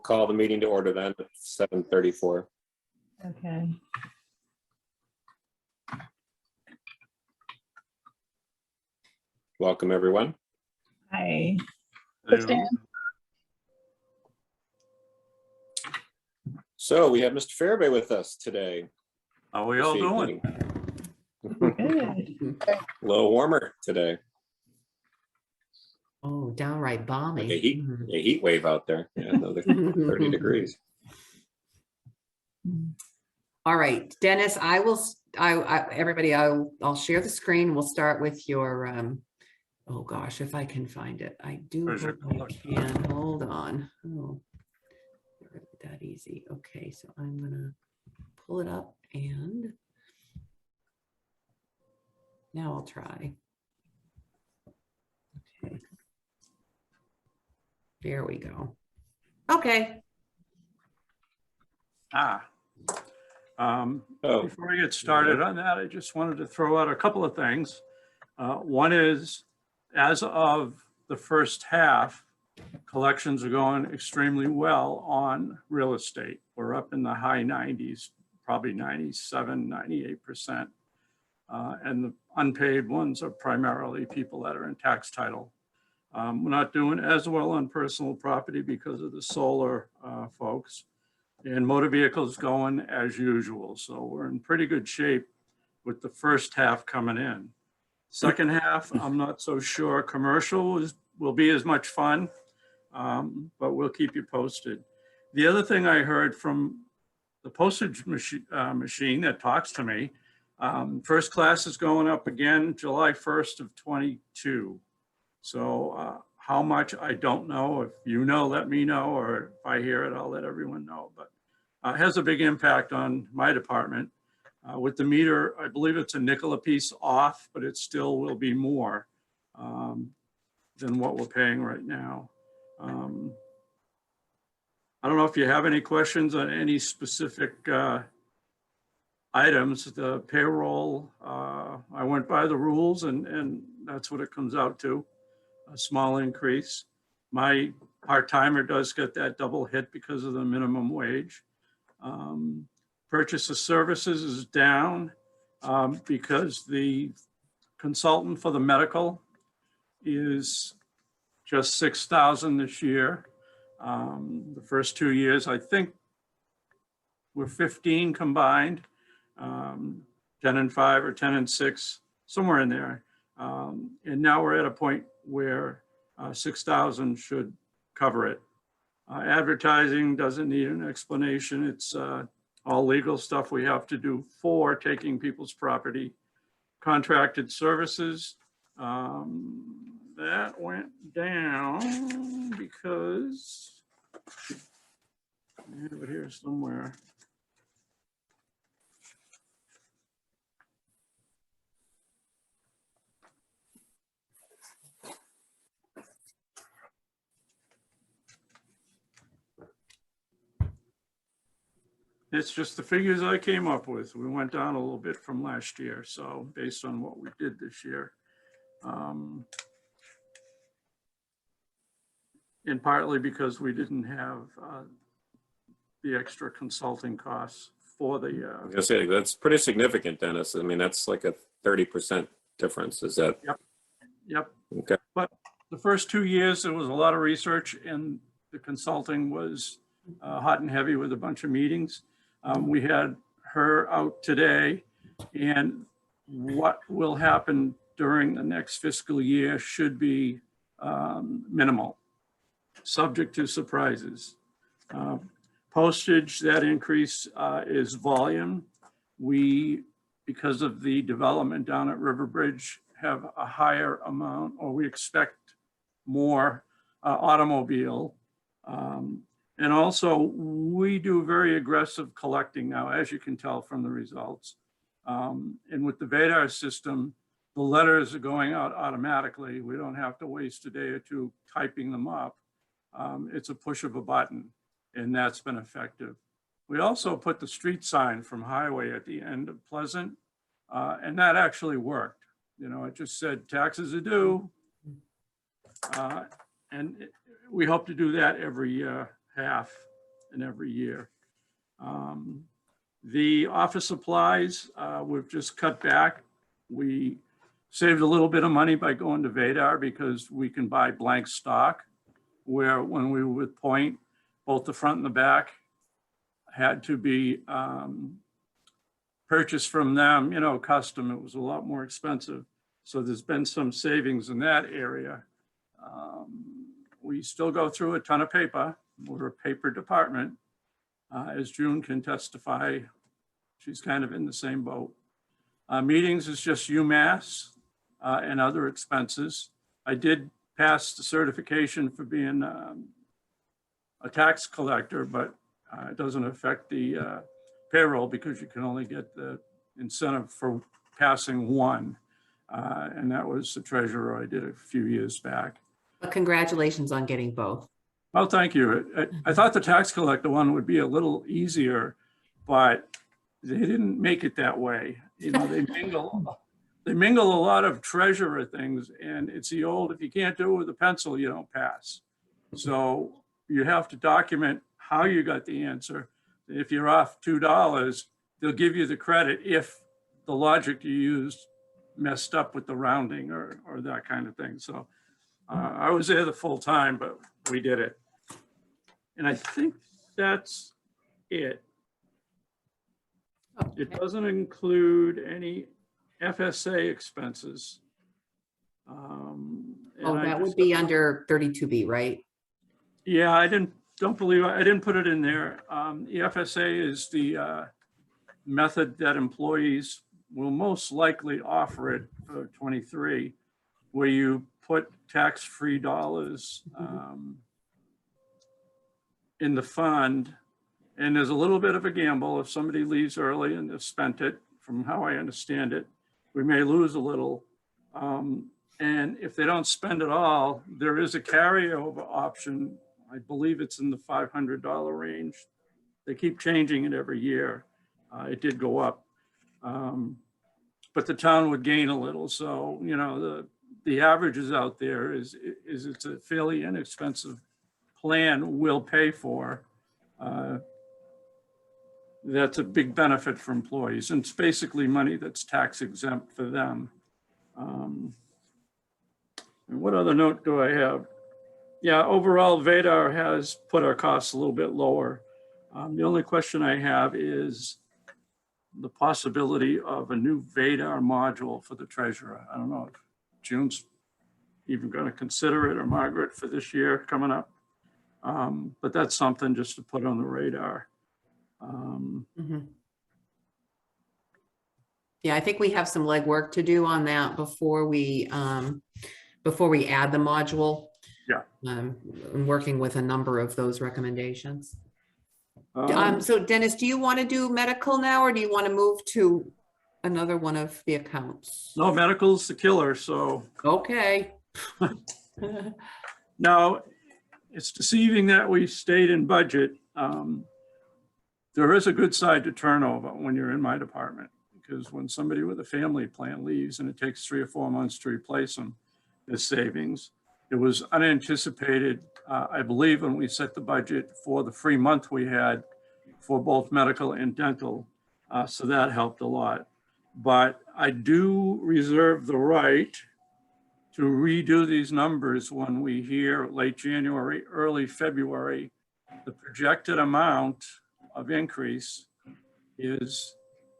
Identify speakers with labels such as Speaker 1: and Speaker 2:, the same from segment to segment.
Speaker 1: call the meeting to order then at 7:34.
Speaker 2: Okay.
Speaker 1: Welcome, everyone.
Speaker 2: Hi.
Speaker 3: Hello.
Speaker 1: So we have Mr. Fairby with us today.
Speaker 3: How are we all
Speaker 1: this
Speaker 3: doing?
Speaker 1: evening.
Speaker 2: Good.
Speaker 1: A little warmer today.
Speaker 4: Oh, downright balmy.
Speaker 1: Like a heat wave out there. Yeah, another 30 degrees.
Speaker 4: All right, Dennis, everybody, I'll share the screen. We'll start with your, oh gosh, if I can find it. I do
Speaker 3: Where's your
Speaker 4: hope I
Speaker 3: clock?
Speaker 4: can. Hold on. Oh, not that easy. Okay, so I'm gonna pull it up and now I'll try. Okay. There we go. Okay.
Speaker 3: Before I get started on that, I just wanted to throw out a couple of things. One is, as of the first half, collections are going extremely well on real estate. We're up in the high 90s, probably 97, 98%. And the unpaid ones are primarily people that are in tax title. We're not doing as well on personal property because of the solar folks. And motor vehicles going as usual. So we're in pretty good shape with the first half coming in. Second half, I'm not so sure. Commercial will be as much fun, but we'll keep you posted. The other thing I heard from the postage machine that talks to me, first class is going up again July 1st of 22. So how much, I don't know. If you know, let me know, or if I hear it, I'll let everyone know. But it has a big impact on my department. With the meter, I believe it's a nickel a piece off, but it still will be more than what we're paying right now. I don't know if you have any questions on any specific items. The payroll, I went by the rules and that's what it comes out to. A small increase. My part-timer does get that double hit because of the minimum wage. Purchase of services is down because the consultant for the medical is just 6,000 this year. The first 2 years, I think we're 15 combined, 10 and 5 or 10 and 6, somewhere in there. And now we're at a point where 6,000 should cover it. Advertising doesn't need an explanation. It's all legal stuff we have to do for taking people's property. Contracted services, that went down because, I have it here somewhere. It's just the figures I came up with. We went down a little bit from last year. So based on what we did this year. And partly because we didn't have the extra consulting costs for the.
Speaker 1: I was gonna say, that's pretty significant, Dennis. I mean, that's like a 30% difference. Is that?
Speaker 3: Yep.
Speaker 1: Okay.
Speaker 3: But the first 2 years, there was a lot of research and the consulting was hot and heavy with a bunch of meetings. We had her out today, and what will happen during the next fiscal year should be minimal, subject to surprises. Postage, that increase is volume. We, because of the development down at Riverbridge, have a higher amount, or we expect more automobile. And also, we do very aggressive collecting now, as you can tell from the results. And with the VADAR system, the letters are going out automatically. We don't have to waste a day or two typing them up. It's a push of a button, and that's been effective. We also put the street sign from Highway at the end of Pleasant, and that actually worked. You know, it just said taxes are due. And we hope to do that every half in every year. The office supplies, we've just cut back. We saved a little bit of money by going to Vadar because we can buy blank stock, where when we were with Point, both the front and the back had to be purchased from them, you know, custom. It was a lot more expensive. So there's been some savings in that area. We still go through a ton of paper. We're a paper department. As June can testify, she's kind of in the same boat. Meetings is just UMass and other expenses. I did pass the certification for being a tax collector, but it doesn't affect the payroll because you can only get the incentive for passing one. And that was the treasurer I did a few years back.
Speaker 4: But congratulations on getting both.
Speaker 3: Oh, thank you. I thought the tax collector one would be a little easier, but they didn't make it that way. You know, they mingle a lot of treasurer things, and it's the old, if you can't do it with a pencil, you don't pass. So you have to document how you got the answer. If you're off $2, they'll give you the credit if the logic you used messed up with the rounding or that kind of thing. So I was there the full time, but we did it. And I think that's it. It doesn't include any FSA expenses.
Speaker 4: Oh, that would be under 32B, right?
Speaker 3: Yeah, I didn't put it in there. The FSA is the method that employees will most likely offer it for 23, where you put tax-free dollars in the fund. And there's a little bit of a gamble. If somebody leaves early and they've spent it, from how I understand it, we may lose a little. And if they don't spend it all, there is a carryover option. I believe it's in the $500 range. They keep changing it every year. It did go up. But the town would gain a little. So, you know, the averages out there is it's a fairly inexpensive plan will pay for. That's a big benefit for employees. And it's basically money that's tax exempt for them. And what other note do I have? Yeah, overall, Vadar has put our costs a little bit lower. The only question I have is the possibility of a new Vadar module for the treasurer. I don't know if June's even going to consider it, or Margaret, for this year coming up. But that's something just to put on the radar.
Speaker 4: Yeah, I think we have some legwork to do on that before we add the module.
Speaker 3: Yeah.
Speaker 4: I'm working with a number of those recommendations.
Speaker 3: Um,
Speaker 4: So Dennis, do you want to do medical now, or do you want to move to another one of the accounts?
Speaker 3: No, medical's the killer, so.
Speaker 4: Okay.
Speaker 3: Now, it's deceiving that we stayed in budget. There is a good side to turnover when you're in my department, because when somebody with a family plan leaves and it takes 3 or 4 months to replace them, there's savings. It was unanticipated, I believe, when we set the budget for the free month we had for both medical and dental. So that helped a lot. But I do reserve the right to redo these numbers when we hear late January, early February. The projected amount of increase is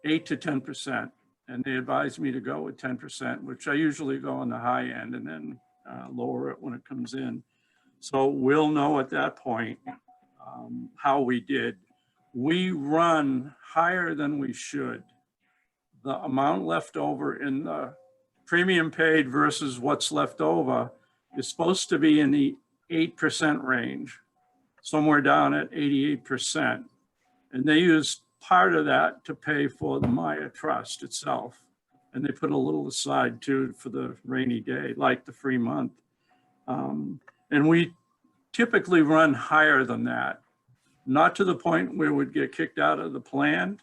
Speaker 3: 8 to 10%. And they advised me to go with 10%, which I usually go on the high end and then lower it when it comes in. So we'll know at that point how we did. We run higher than we should. The amount left over in the premium paid versus what's left over is supposed to be in the 8% range, somewhere down at 88%. And they use part of that to pay for the Maya Trust itself. And they put a little aside too for the rainy day, like the free month. And we typically run higher than that, not to the point where we'd get kicked out of the plan,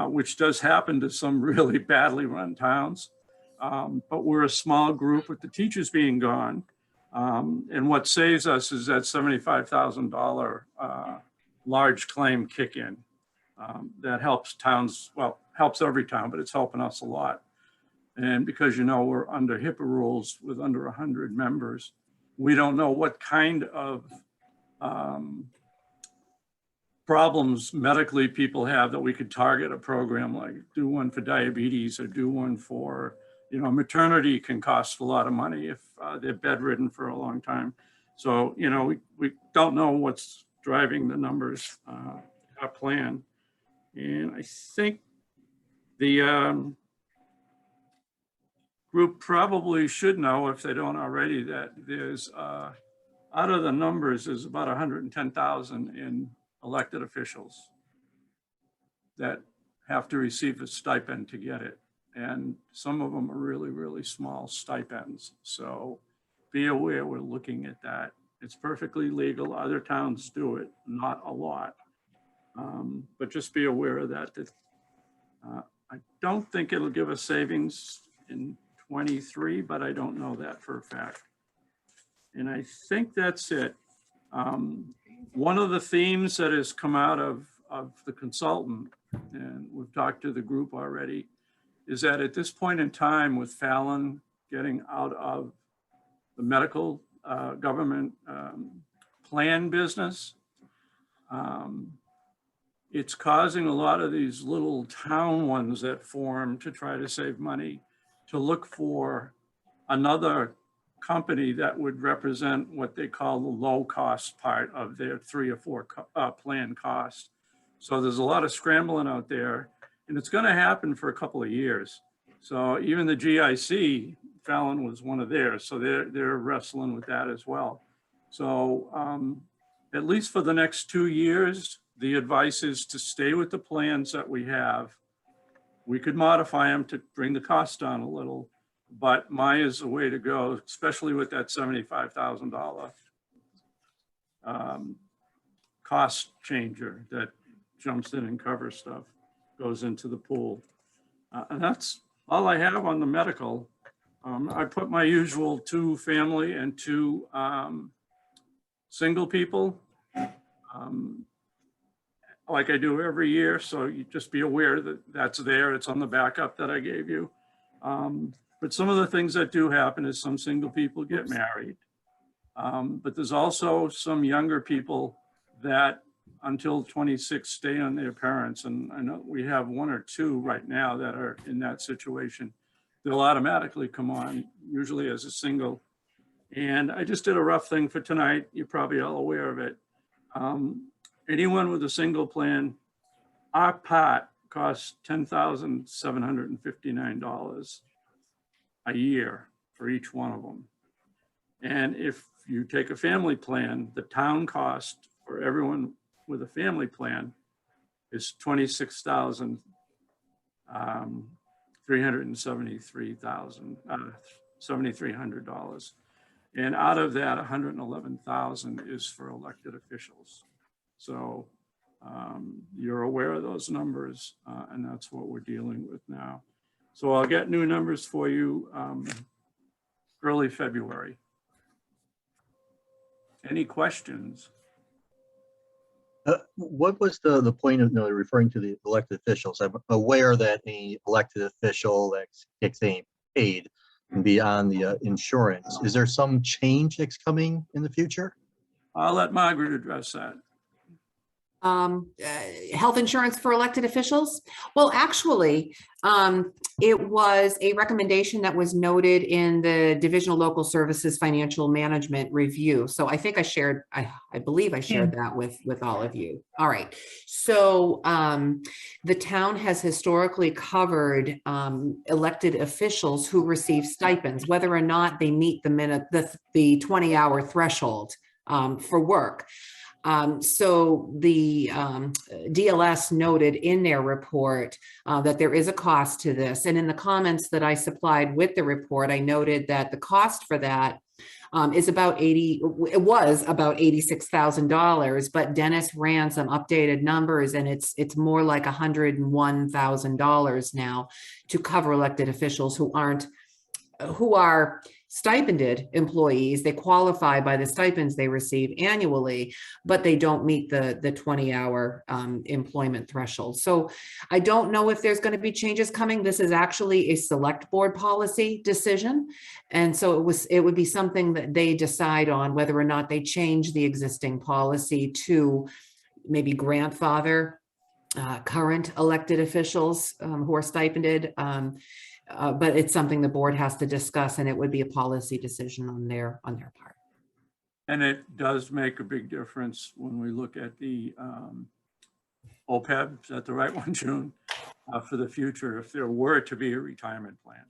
Speaker 3: which does happen to some really badly run towns. But we're a small group with the teachers being gone. And what saves us is that $75,000 large claim kick in. That helps towns, well, helps every town, but it's helping us a lot. And because, you know, we're under HIPAA rules with under 100 members, we don't know what kind of problems medically people have that we could target a program, like do one for diabetes or do one for, you know, maternity can cost a lot of money if they're bedridden for a long time. So, you know, we don't know what's driving the numbers, our plan. And I think the group probably should know, if they don't already, that there's, out of the numbers, there's about 110,000 in elected officials that have to receive a stipend to get it. And some of them are really, really small stipends. So be aware we're looking at that. It's perfectly legal. Other towns do it, not a lot. But just be aware of that. I don't think it'll give us savings in 23, but I don't know that for a fact. And I think that's it. One of the themes that has come out of the consultant, and we've talked to the group already, is that at this point in time, with Fallon getting out of the medical government plan business, it's causing a lot of these little town ones that form to try to save money to look for another company that would represent what they call the low cost part of their 3 or 4 plan cost. So there's a lot of scrambling out there, and it's going to happen for a couple of years. So even the GIC, Fallon was one of theirs, so they're wrestling with that as well. So at least for the next 2 years, the advice is to stay with the plans that we have. We could modify them to bring the cost down a little, but Maya is the way to go, especially with that $75,000 cost changer that jumps in and covers stuff, goes into the pool. And that's all I have on the medical. I put my usual 2 family and 2 single people, like I do every year. So you just be aware that that's there. It's on the backup that I gave you. But some of the things that do happen is some single people get married. But there's also some younger people that until 26 stay on their parents. And I know we have 1 or 2 right now that are in that situation. They'll automatically come on, usually as a single. And I just did a rough thing for tonight. You're probably all aware of it. Anyone with a single plan, our pot costs $10,759 a year for each one of them. And if you take a family plan, the town cost for everyone with a family plan is $7,300. And out of that, $111,000 is for elected officials. So you're aware of those numbers, and that's what we're dealing with now. So I'll get new numbers for you early February. Any questions?
Speaker 5: What was the point of referring to the elected officials? I'm aware that any elected official that gets paid can be on the insurance. Is there some change that's coming in the future?
Speaker 3: I'll let Margaret address that.
Speaker 4: Health insurance for elected officials? Well, actually, it was a recommendation that was noted in the Division of Local Services Financial Management Review. So I think I shared, I believe I shared that with all of you. All right. So the town has historically covered elected officials who receive stipends, whether or not they meet the 20-hour threshold for work. So the DLS noted in their report that there is a cost to this. And in the comments that I supplied with the report, I noted that the cost for that was about $86,000, but Dennis ran some updated numbers and it's more like $101,000 now to cover elected officials who are stipended employees, they qualify by the stipends they receive annually, but they don't meet the 20-hour employment threshold. So I don't know if there's going to be changes coming. This is actually a select board policy decision. And so it would be something that they decide on whether or not they change the existing policy to maybe grandfather current elected officials who are stipended. But it's something the board has to discuss, and it would be a policy decision on their part.
Speaker 3: And it does make a big difference when we look at the OPEB, is that the right one, June, for the future, if there were to be a retirement plan.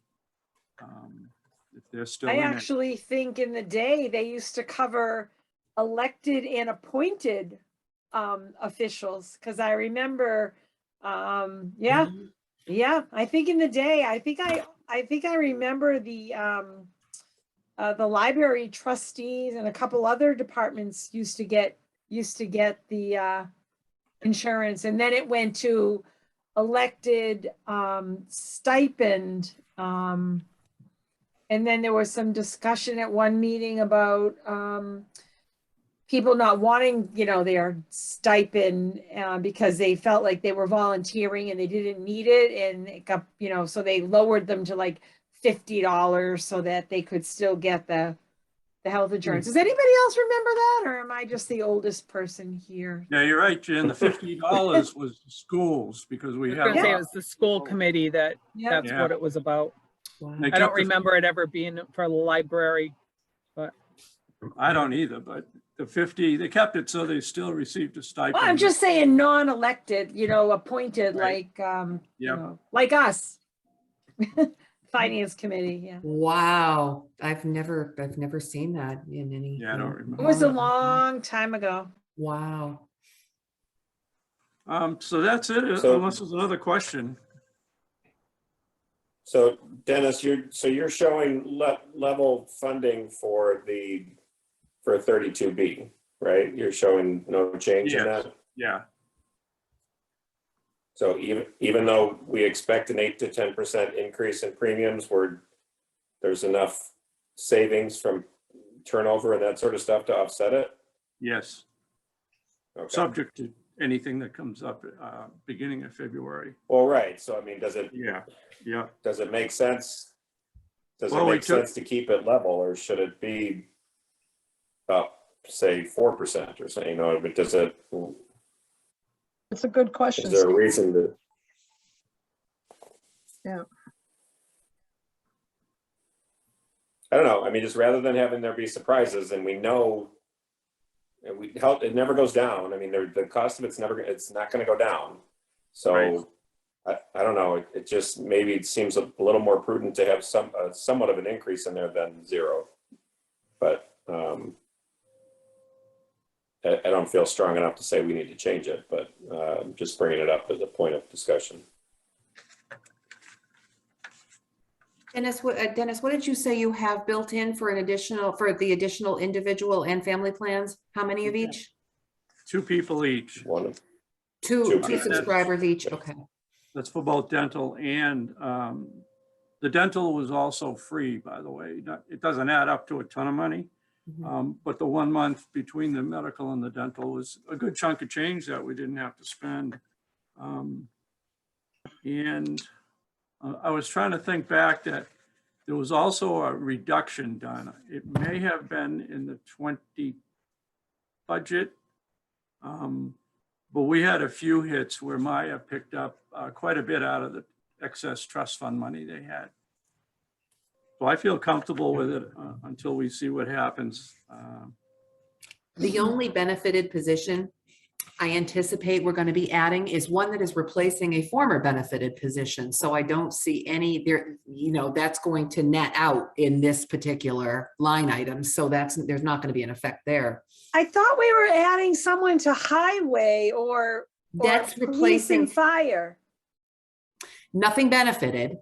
Speaker 3: If they're still
Speaker 6: I
Speaker 3: in it.
Speaker 6: actually think in the day, they used to cover elected and appointed officials, because I remember, yeah, I think in the day, I think I remember the library trustees and a couple other departments used to get the insurance, and then it went to elected stipend. And then there was some discussion at one meeting about people not wanting, their stipend because they felt like they were volunteering and they didn't need it. And it got, so they lowered them to like $50 so that they could still get the health insurance. Does anybody else remember that? Or am I just the oldest person here?
Speaker 3: Yeah, you're right, Jen. The $50 was the schools, because we
Speaker 7: I was
Speaker 3: have.
Speaker 7: gonna say it was the school committee that's
Speaker 3: Yeah.
Speaker 7: what it was about.
Speaker 4: Wow.
Speaker 3: They
Speaker 7: I don't
Speaker 3: kept the-
Speaker 7: remember it ever being for the library.
Speaker 3: I don't either, but the 50, they kept it so they still received a stipend.
Speaker 6: Well, I'm just saying non-elected, appointed,
Speaker 3: Right.
Speaker 6: like,
Speaker 3: Yep.
Speaker 6: like us. Finance committee, yeah.
Speaker 4: Wow, I've never seen that in any.
Speaker 3: Yeah, I don't remember.
Speaker 6: It was a long time ago.
Speaker 4: Wow.
Speaker 3: So that's it,
Speaker 1: So-
Speaker 3: unless there's another question.
Speaker 1: So Dennis, you're showing level funding for 32B, right? You're showing no change in
Speaker 3: Yes.
Speaker 1: that?
Speaker 3: Yeah,
Speaker 1: So even though we expect an 8 to 10% increase in premiums, there's enough savings from turnover and that sort of stuff to offset it?
Speaker 3: yes,
Speaker 1: Okay.
Speaker 3: subject to anything that comes up beginning of February.
Speaker 1: Well, right. So I mean, does it make sense? Does
Speaker 3: Well,
Speaker 1: it
Speaker 3: we
Speaker 1: make sense to keep it level, or should it be up, say, 4% or something? But
Speaker 2: It's a good question.
Speaker 1: is there a reason to?
Speaker 2: Yeah.
Speaker 1: I don't know. I mean, just rather than having there be surprises, and we know, and it never goes down. I mean, the cost of it's not going to go down. So
Speaker 3: Right.
Speaker 1: I don't know. It just maybe it seems a little more prudent to have somewhat of an increase in there than zero. But I don't feel strong enough to say we need to change it, but just bringing it up as a point of discussion.
Speaker 4: Dennis, what did you say you have built in for the additional individual and family plans? How many of each?
Speaker 3: 2 people each.
Speaker 4: Two
Speaker 1: Two.
Speaker 4: subscribers each, okay.
Speaker 3: That's for both dental and the dental was also free, by the way. It doesn't add up to a ton of money.
Speaker 4: Mhm.
Speaker 3: But the 1 month between the medical and the dental was a good chunk of change that we didn't have to spend. And I was trying to think back that there was also a reduction done. It may have been in the 20 budget. But we had a few hits where Maya picked up quite a bit out of the excess trust fund money they had. So I feel comfortable with it until we see what happens.
Speaker 4: The only benefited position I anticipate we're going to be adding is one that is replacing a former benefited position. So I don't see any there, that's going to net out in this particular line item. So there's not going to be an effect there.
Speaker 6: I thought we were adding someone to highway or
Speaker 4: That's
Speaker 6: police
Speaker 4: replacing
Speaker 6: and fire.
Speaker 4: nothing benefited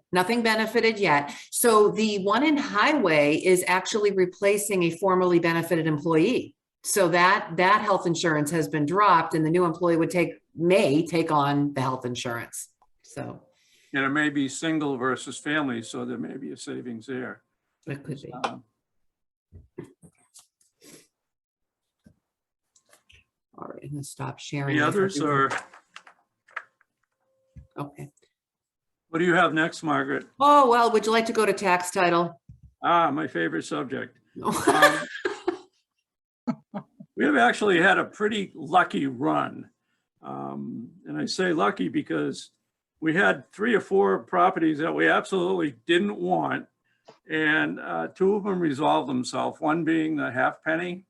Speaker 4: yet. So the one in highway is actually replacing a formerly benefited employee. So that health insurance has been dropped and the new employee may take on the health insurance. So
Speaker 3: And it may be single versus family, so there may be a savings there.
Speaker 4: it could be. All right, I'm gonna stop sharing.
Speaker 3: Any
Speaker 4: with
Speaker 3: others,
Speaker 4: everyone.
Speaker 3: or
Speaker 4: Okay.
Speaker 3: what do you have next, Margaret?
Speaker 4: Oh, well, would you like to go to tax title?
Speaker 3: Ah, my favorite subject. We have actually had a pretty lucky run. And I say lucky because we had 3 or 4 properties that we absolutely didn't want. And 2 of them resolved themselves, one being the half penny.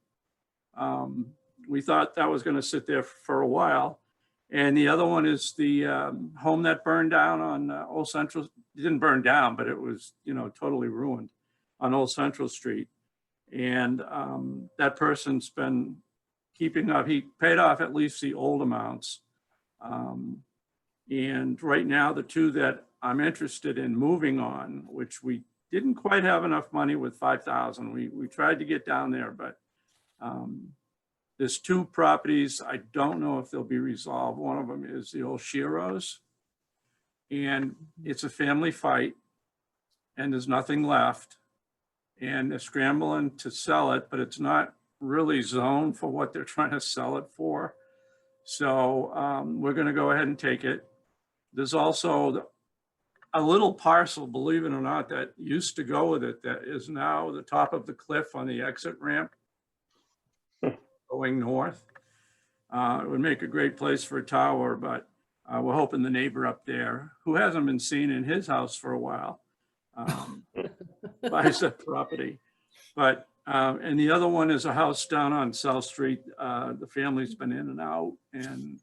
Speaker 3: We thought that was going to sit there for a while. And the other one is the home that burned down on Old Central. It didn't burn down, but it was, totally ruined on Old Central Street. And that person's been keeping up. He paid off at least the old amounts. And right now, the 2 that I'm interested in moving on, which we didn't quite have enough money with 5,000. We tried to get down there, but there's 2 properties. I don't know if they'll be resolved. One of them is the old Shiros, and it's a family fight, and there's nothing left. And they're scrambling to sell it, but it's not really zoned for what they're trying to sell it for. So we're going to go ahead and take it. There's also a little parcel, believe it or not, that used to go with it that is now the top of the cliff on the exit ramp going north. It would make a great place for a tower, but we're hoping the neighbor up there, who hasn't been seen in his house for a while, buys that property. But, and the other one is a house down on South Street. The family's been in and out. And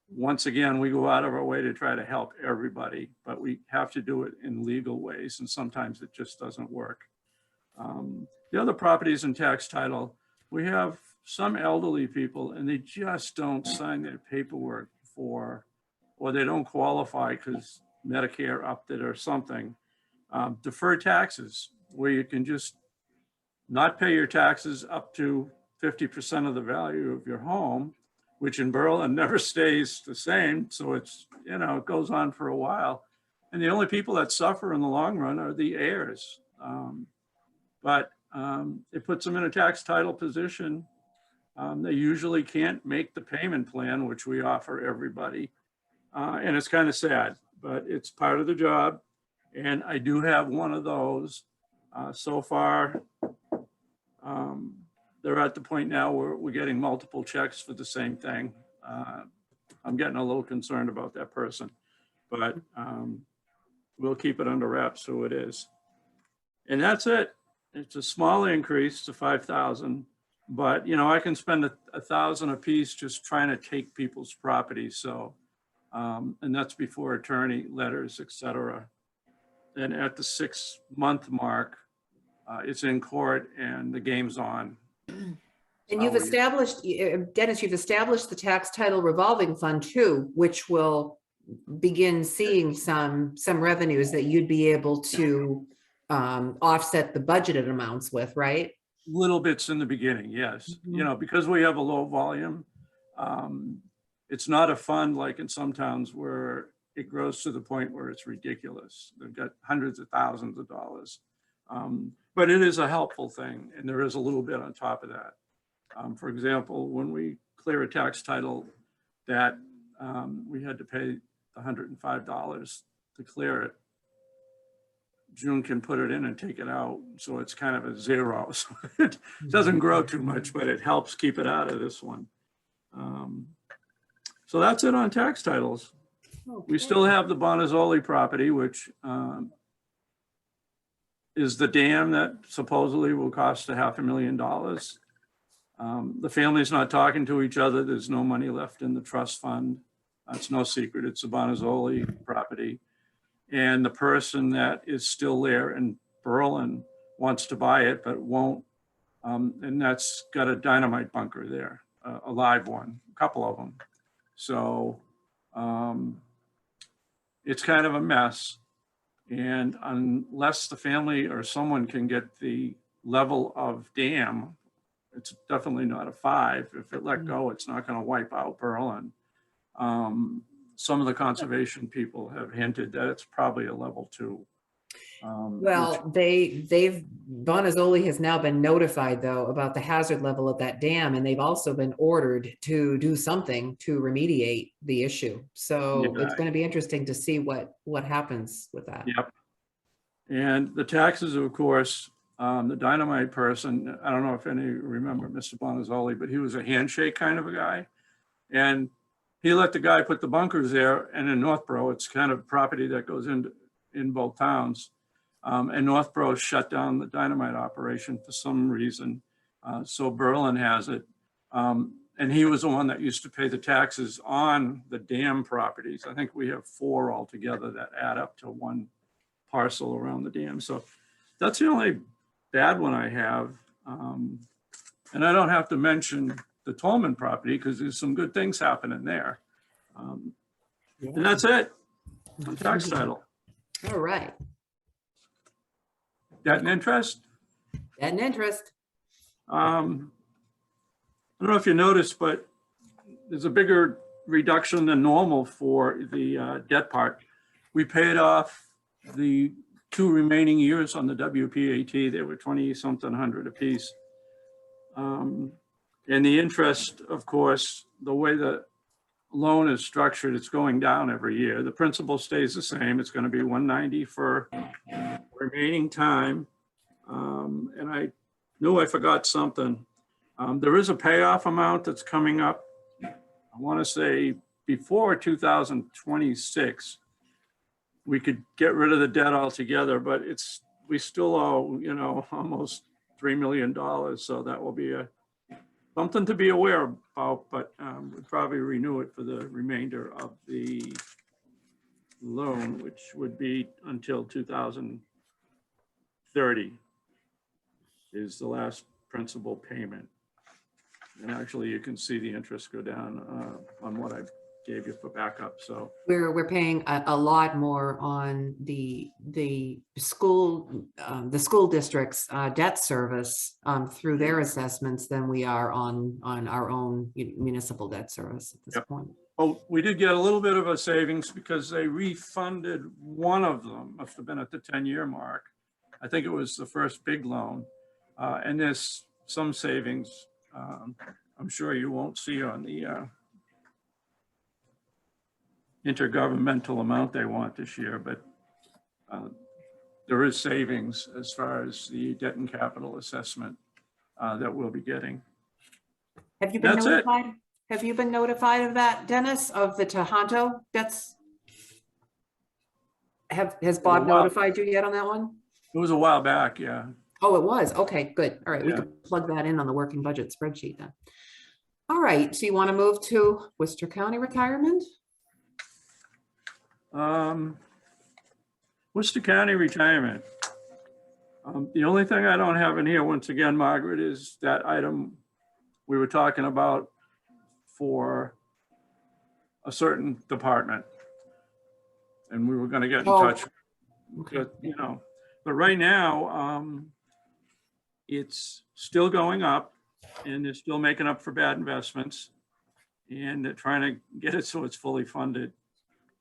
Speaker 3: once again, we go out of our way to try to help everybody, but we have to do it in legal ways. And sometimes it just doesn't work. The other properties in tax title, we have some elderly people and they just don't sign their paperwork for, or they don't qualify because Medicare upped it or something. Deferred taxes, where you can just not pay your taxes up to 50% of the value of your home, which in Berlin never stays the same. So it's, it goes on for a while. And the only people that suffer in the long run are the heirs. But it puts them in a tax title position. They usually can't make the payment plan, which we offer everybody. And it's kind of sad, but it's part of the job. And I do have one of those. So far, they're at the point now where we're getting multiple checks for the same thing. I'm getting a little concerned about that person, but we'll keep it under wraps, so it is. And that's it. It's a small increase to 5,000, but I can spend 1,000 a piece just trying to take people's property. So, and that's before attorney letters, etc. And at the 6-month mark, it's in court and the game's on.
Speaker 4: And you've established, Dennis, you've established the tax title revolving fund too, which will begin seeing some revenues that you'd be able to offset the budgeted amounts with, right?
Speaker 3: Little bits in the beginning, yes.
Speaker 4: Mhm.
Speaker 3: Because we have a low volume, it's not a fund like in some towns where it grows to the point where it's ridiculous. They've got hundreds of thousands of dollars. But it is a helpful thing, and there is a little bit on top of that. For example, when we clear a tax title that we had to pay $105 to clear it, June can put it in and take it out. So it's kind of a zero. So it doesn't grow too much, but it helps keep it out of this one. So that's it on tax titles. We still have the Bonazzoli property, which is the dam that supposedly will cost $500,000. The family's not talking to each other. There's no money left in the trust fund. It's no secret. It's a Bonazzoli property. And the person that is still there in Berlin wants to buy it, but won't. And that's got a dynamite bunker there, a live one, a couple of them. So it's kind of a mess. And unless the family or someone can get the level of dam, it's definitely not a 5. If it let go, it's not going to wipe out Berlin. Some of the conservation people have hinted that it's probably a level 2.
Speaker 4: Well, Bonazzoli has now been notified though about the hazard level at that dam, and they've also been ordered to do something to remediate the issue. So
Speaker 3: Yeah.
Speaker 4: it's going to be interesting to see what happens with that.
Speaker 3: Yep. And the taxes, of course, the dynamite person, I don't know if any remember Mr. Bonazzoli, but he was a handshake kind of a guy. And he let the guy put the bunkers there, and in Northborough, it's kind of property that goes in both towns. And Northborough shut down the dynamite operation for some reason. So Berlin has it. And he was the one that used to pay the taxes on the dam properties. I think we have 4 altogether that add up to one parcel around the dam. So that's the only bad one I have. And I don't have to mention the Tolman property because there's some good things happening there. And that's it. On tax title.
Speaker 4: All right.
Speaker 3: Debt and interest.
Speaker 4: Debt and interest.
Speaker 3: I don't know if you noticed, but there's a bigger reduction than normal for the debt part. We paid off the 2 remaining years on the WPAT. They were 20-something hundred apiece. And the interest, of course, the way the loan is structured, it's going down every year. The principal stays the same. It's going to be 190 for remaining time. And I knew I forgot something. There is a payoff amount that's coming up. I want to say before 2026, we could get rid of the debt altogether, but we still owe, almost $3 million. So that will be something to be aware about, but we'll probably renew it for the remainder of the loan, which would be until 2030 is the last principal payment. And actually you can see the interest go down on what I gave you for backup. So
Speaker 4: We're paying a lot more on the school district's debt service through their assessments than we are on our own municipal debt service at this
Speaker 3: Yep.
Speaker 4: point.
Speaker 3: oh, we did get a little bit of a savings because they refunded one of them, must have been at the 10-year mark. I think it was the first big loan. And there's some savings I'm sure you won't see on the intergovernmental amount they want this year, but there is savings as far as the debt and capital assessment that we'll be getting.
Speaker 4: Have you been
Speaker 3: That's it.
Speaker 4: notified? Have you been notified of that, Dennis, of the Tohoto? Has Bob
Speaker 3: Wow.
Speaker 4: notified you yet on that one?
Speaker 3: It was a while back, yeah.
Speaker 4: Oh, it was. Okay, good. All right, we
Speaker 3: Yeah.
Speaker 4: can plug that in on the working budget spreadsheet then. All right, so you want to move to Worcester County retirement?
Speaker 3: Worcester County retirement. The only thing I don't have in here, once again, Margaret, is that item we were talking about for a certain department. And we were going to get in
Speaker 4: Oh,
Speaker 3: touch,
Speaker 4: Okay.
Speaker 3: but right now, it's still going up and they're still making up for bad investments. And they're trying to get it so it's fully funded.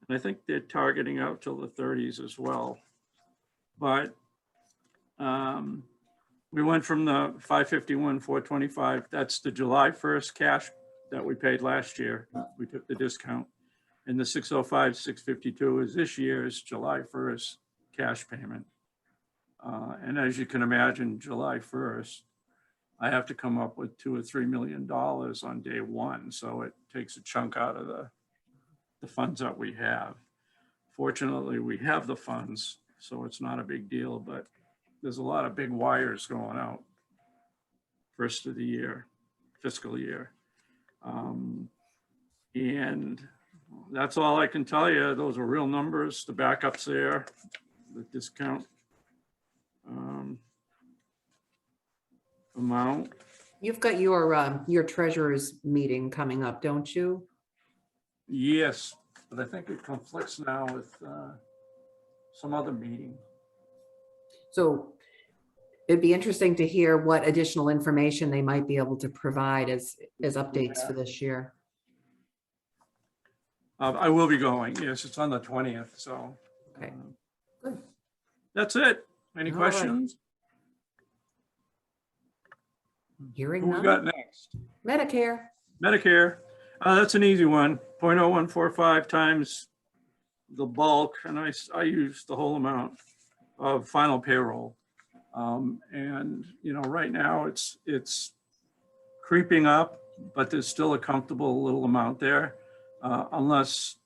Speaker 3: And I think they're targeting out till the 30s as well. But we went from the 551, 425, that's the July 1st cash that we paid last year. We took the discount. And the 605, 652 is this year's July 1st cash payment. And as you can imagine, July 1st, I have to come up with $2 or $3 million on day one. So it takes a chunk out of the funds that we have. Fortunately, we have the funds, so it's not a big deal, but there's a lot of big wires going out first of the year, fiscal year. And that's all I can tell you. Those are real numbers, the backups there, the discount amount.
Speaker 4: You've got your treasurer's meeting coming up, don't you?
Speaker 3: Yes, but I think it conflicts now with some other meeting.
Speaker 4: So it'd be interesting to hear what additional information they might be able to provide as updates for this year.
Speaker 3: I will be going. Yes, it's on the 20th. So
Speaker 4: Okay, good.
Speaker 3: That's it. Any
Speaker 4: All right.
Speaker 3: questions?
Speaker 4: Hearing
Speaker 3: Who we got
Speaker 4: none.
Speaker 3: next?
Speaker 4: Medicare.
Speaker 3: Medicare. That's an easy one. 0.0145 times the bulk, and I used the whole amount of final payroll. And you know, right now it's creeping up, but there's still a comfortable little amount there, unless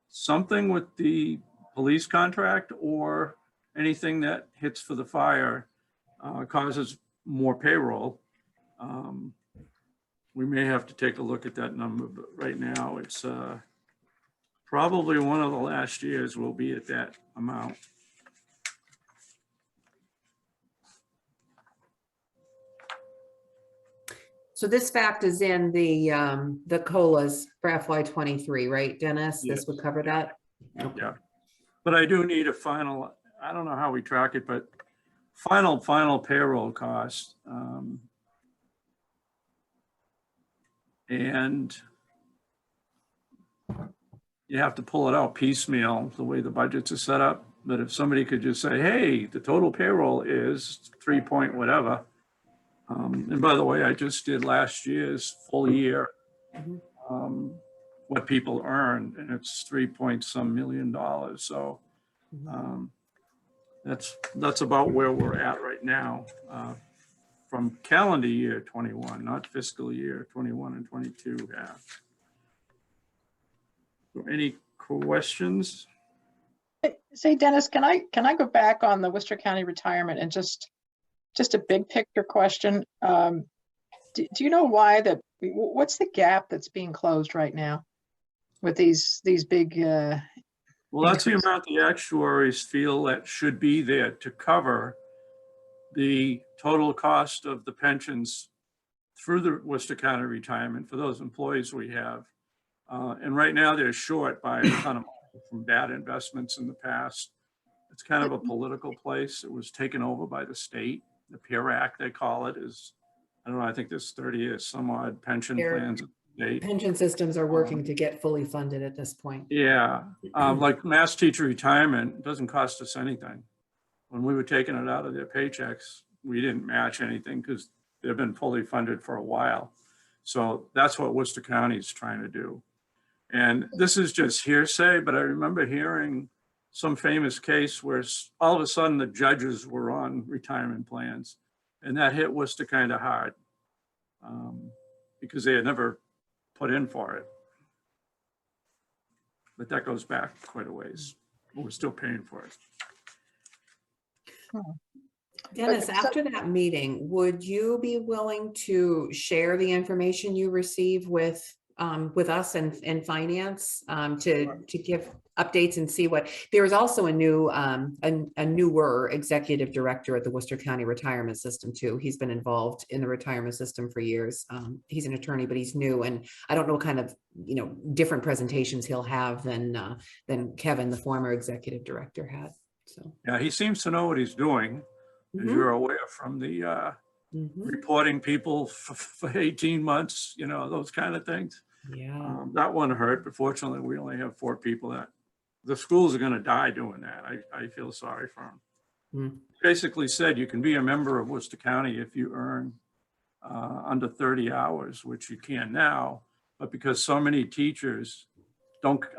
Speaker 3: something with the police contract or anything that hits for the fire causes more payroll. We may have to take a look at that number, but right now it's probably one of the last years we'll be at that amount.
Speaker 4: So this factors in the COLAs for FY23, right, Dennis? This
Speaker 3: Yes.
Speaker 4: would cover that?
Speaker 3: Yeah, but I do need a final, I don't know how we track it, but final payroll cost. And you have to pull it out piecemeal, the way the budgets are set up. But if somebody could just say, hey, the total payroll is 3 point whatever. And by the way, I just did last year's full year, what people earned, and it's 3 point some million dollars. So that's about where we're at right now, from calendar year 21, not fiscal year 21 and 22 half. So any questions?
Speaker 8: Say, Dennis, can I go back on the Worcester County retirement and just a big picture question? Do you know why what's the gap that's being closed right now with these big?
Speaker 3: Well, that's the amount the actuaries feel that should be there to cover the total cost of the pensions through the Worcester County retirement for those employees we have. And right now they're short by a ton of money from bad investments in the past. It's kind of a political place. It was taken over by the state. The PEAR Act, they call it, is, I don't know, I think there's 30 or some odd pension
Speaker 4: PEAR.
Speaker 3: plans in the state.
Speaker 4: Pension systems are working to get fully funded at this point.
Speaker 3: Yeah, like mass teacher retirement doesn't cost us anything. When we were taking it out of their paychecks, we didn't match anything because they've been fully funded for a while. So that's what Worcester County is trying to do. And this is just hearsay, but I remember hearing some famous case where all of a sudden the judges were on retirement plans, and that hit Worcester kind of hard because they had never put in for it. But that goes back quite a ways. We're still paying for it.
Speaker 4: Dennis, after that meeting, would you be willing to share the information you receive with us and finance to give updates and see what, there is also a newer executive director at the Worcester County Retirement System too. He's been involved in the retirement system for years. He's an attorney, but he's new, and I don't know what kind of, different presentations he'll have than Kevin, the former executive director, had. So
Speaker 3: Yeah, he seems to know what he's doing, as you're aware from the reporting people for 18 months, those kind of things.
Speaker 4: Yeah.
Speaker 3: That one hurt, but fortunately we only have 4 people that, the schools are going to die doing that. I feel sorry for them. Basically said you can be a member of Worcester County if you earn under 30 hours, which you can now, but because so many teachers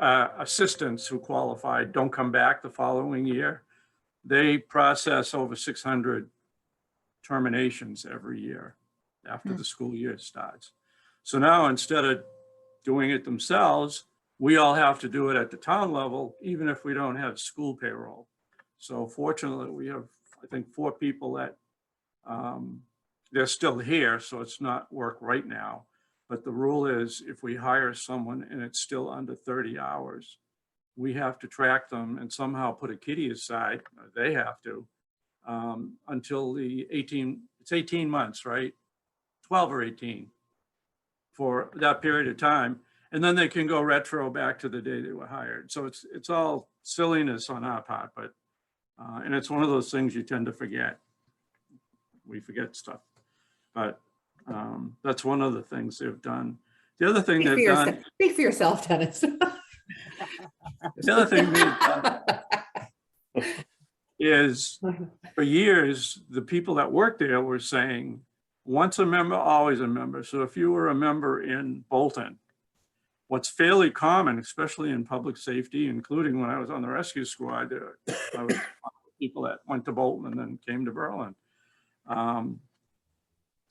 Speaker 3: assistants who qualified don't come back the following year, they process over 600 terminations every year after the school year starts. So now instead of doing it themselves, we all have to do it at the town level, even if we don't have school payroll. So fortunately, we have, I think, 4 people that they're still here, so it's not work right now. But the rule is if we hire someone and it's still under 30 hours, we have to track them and somehow put a kitty aside, they have to, until it's 18 months, right? 12 or 18 for that period of time. And then they can go retro back to the day they were hired. So it's all silliness on our part, but, and it's one of those things you tend to forget. We forget stuff, but that's one of the things they've done. The other thing they've done.
Speaker 4: Speak for yourself, Dennis.
Speaker 3: The other thing they've done is for years, the people that worked there were saying, once a member, always a member. So if you were a member in Bolton, what's fairly common, especially in public safety, including when I was on the rescue squad, I was people that went to Bolton and then came to Berlin.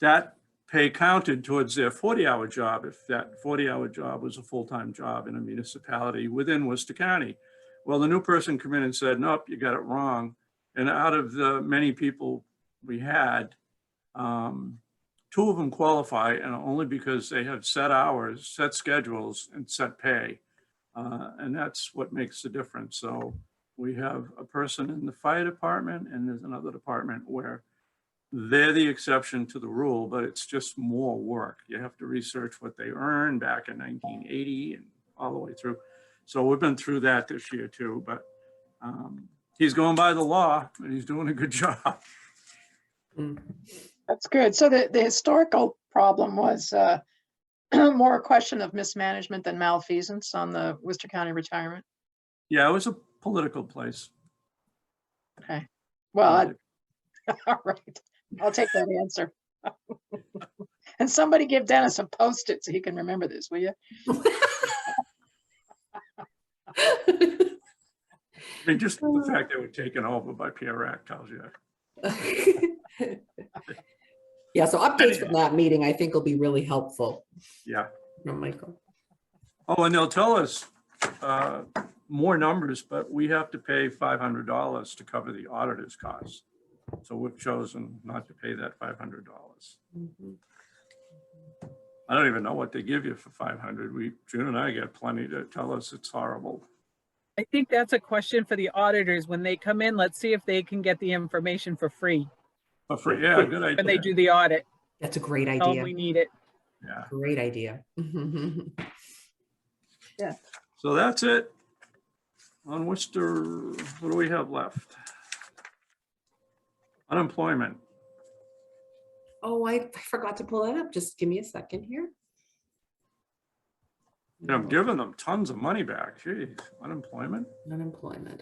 Speaker 3: That pay counted towards their 40-hour job if that 40-hour job was a full-time job in a municipality within Worcester County. Well, the new person came in and said, nope, you got it wrong. And out of the many people we had, 2 of them qualify, and only because they have set hours, set schedules, and set pay. And that's what makes the difference. So we have a person in the fire department, and there's another department where they're the exception to the rule, but it's just more work. You have to research what they earned back in 1980 and all the way through. So we've been through that this year too, but he's going by the law and he's doing a good job.
Speaker 8: That's good. So the historical problem was more a question of mismanagement than malfeasance on the Worcester County retirement.
Speaker 3: Yeah, it was a political place.
Speaker 8: Okay. Well, all right. I'll take that answer. And somebody give Dennis a Post-it so he can remember this, will you?
Speaker 3: I mean, just the fact they were taken over by Pierre Act tells you.
Speaker 4: Yeah, so updates from that meeting, I think will be really helpful.
Speaker 3: Yeah.
Speaker 4: From Michael.
Speaker 3: Oh, and they'll tell us more numbers, but we have to pay $500 to cover the auditor's costs. So we've chosen not to pay that $500. I don't even know what they give you for 500. June and I get plenty to tell us it's horrible.
Speaker 7: I think that's a question for the auditors. When they come in, let's see if they can get the information for free
Speaker 3: But for, yeah, good idea.
Speaker 7: when they do the audit.
Speaker 4: That's a great
Speaker 7: Tell them
Speaker 4: idea.
Speaker 7: we need it.
Speaker 3: Yeah.
Speaker 4: Great idea.
Speaker 8: Yeah.
Speaker 3: So that's it. On Worcester, what do we have left? Unemployment.
Speaker 4: Oh, I forgot to pull that up. Just give me a second here.
Speaker 3: Yeah, I'm giving them tons of money back. Geez, unemployment.
Speaker 4: Unemployment.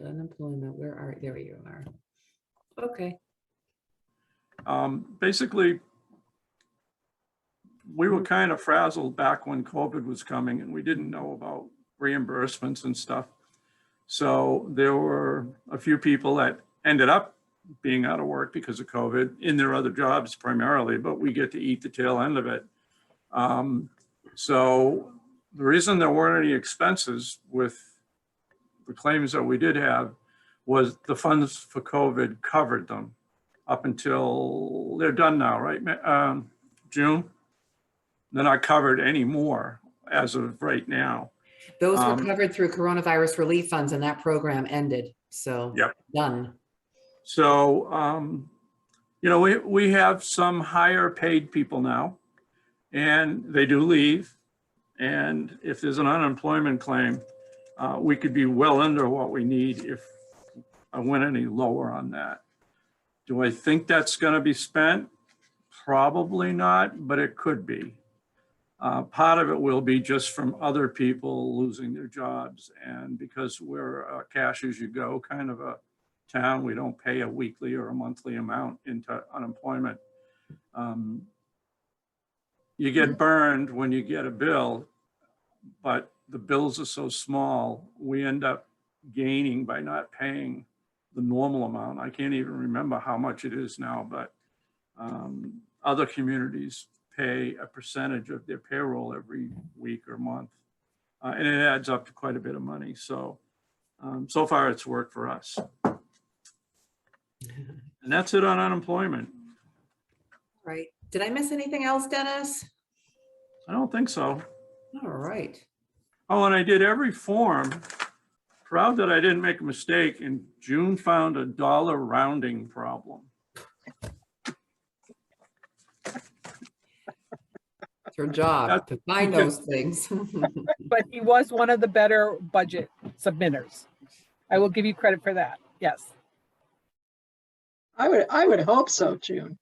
Speaker 4: Where are, there you are. Okay.
Speaker 3: Basically, we were kind of frazzled back when COVID was coming and we didn't know about reimbursements and stuff. So there were a few people that ended up being out of work because of COVID in their other jobs primarily, but we get to eat the tail end of it. So the reason there weren't any expenses with the claims that we did have was the funds for COVID covered them up until they're done now, right? June? They're not covered anymore as of right now.
Speaker 4: Those were covered through coronavirus relief funds and that program ended. So
Speaker 3: Yep.
Speaker 4: Done.
Speaker 3: So, you know, we have some higher paid people now and they do leave. And if there's an unemployment claim, we could be well under what we need if I went any lower on that. Do I think that's going to be spent? Probably not, but it could be. Part of it will be just from other people losing their jobs. And because we're a cash as you go kind of a town, we don't pay a weekly or a monthly amount into unemployment. You get burned when you get a bill, but the bills are so small, we end up gaining by not paying the normal amount. I can't even remember how much it is now, but other communities pay a percentage of their payroll every week or month. And it adds up to quite a bit of money. So, so far it's worked for us. And that's it on unemployment.
Speaker 4: Right. Did I miss anything else, Dennis?
Speaker 3: I don't think so.
Speaker 4: All right.
Speaker 3: Oh, and I did every form. Proud that I didn't make a mistake, and June found a dollar rounding problem.
Speaker 4: It's your job to find those things.
Speaker 7: But he was one of the better budget submitters. I will give you credit for that. Yes.
Speaker 8: I would hope so, June.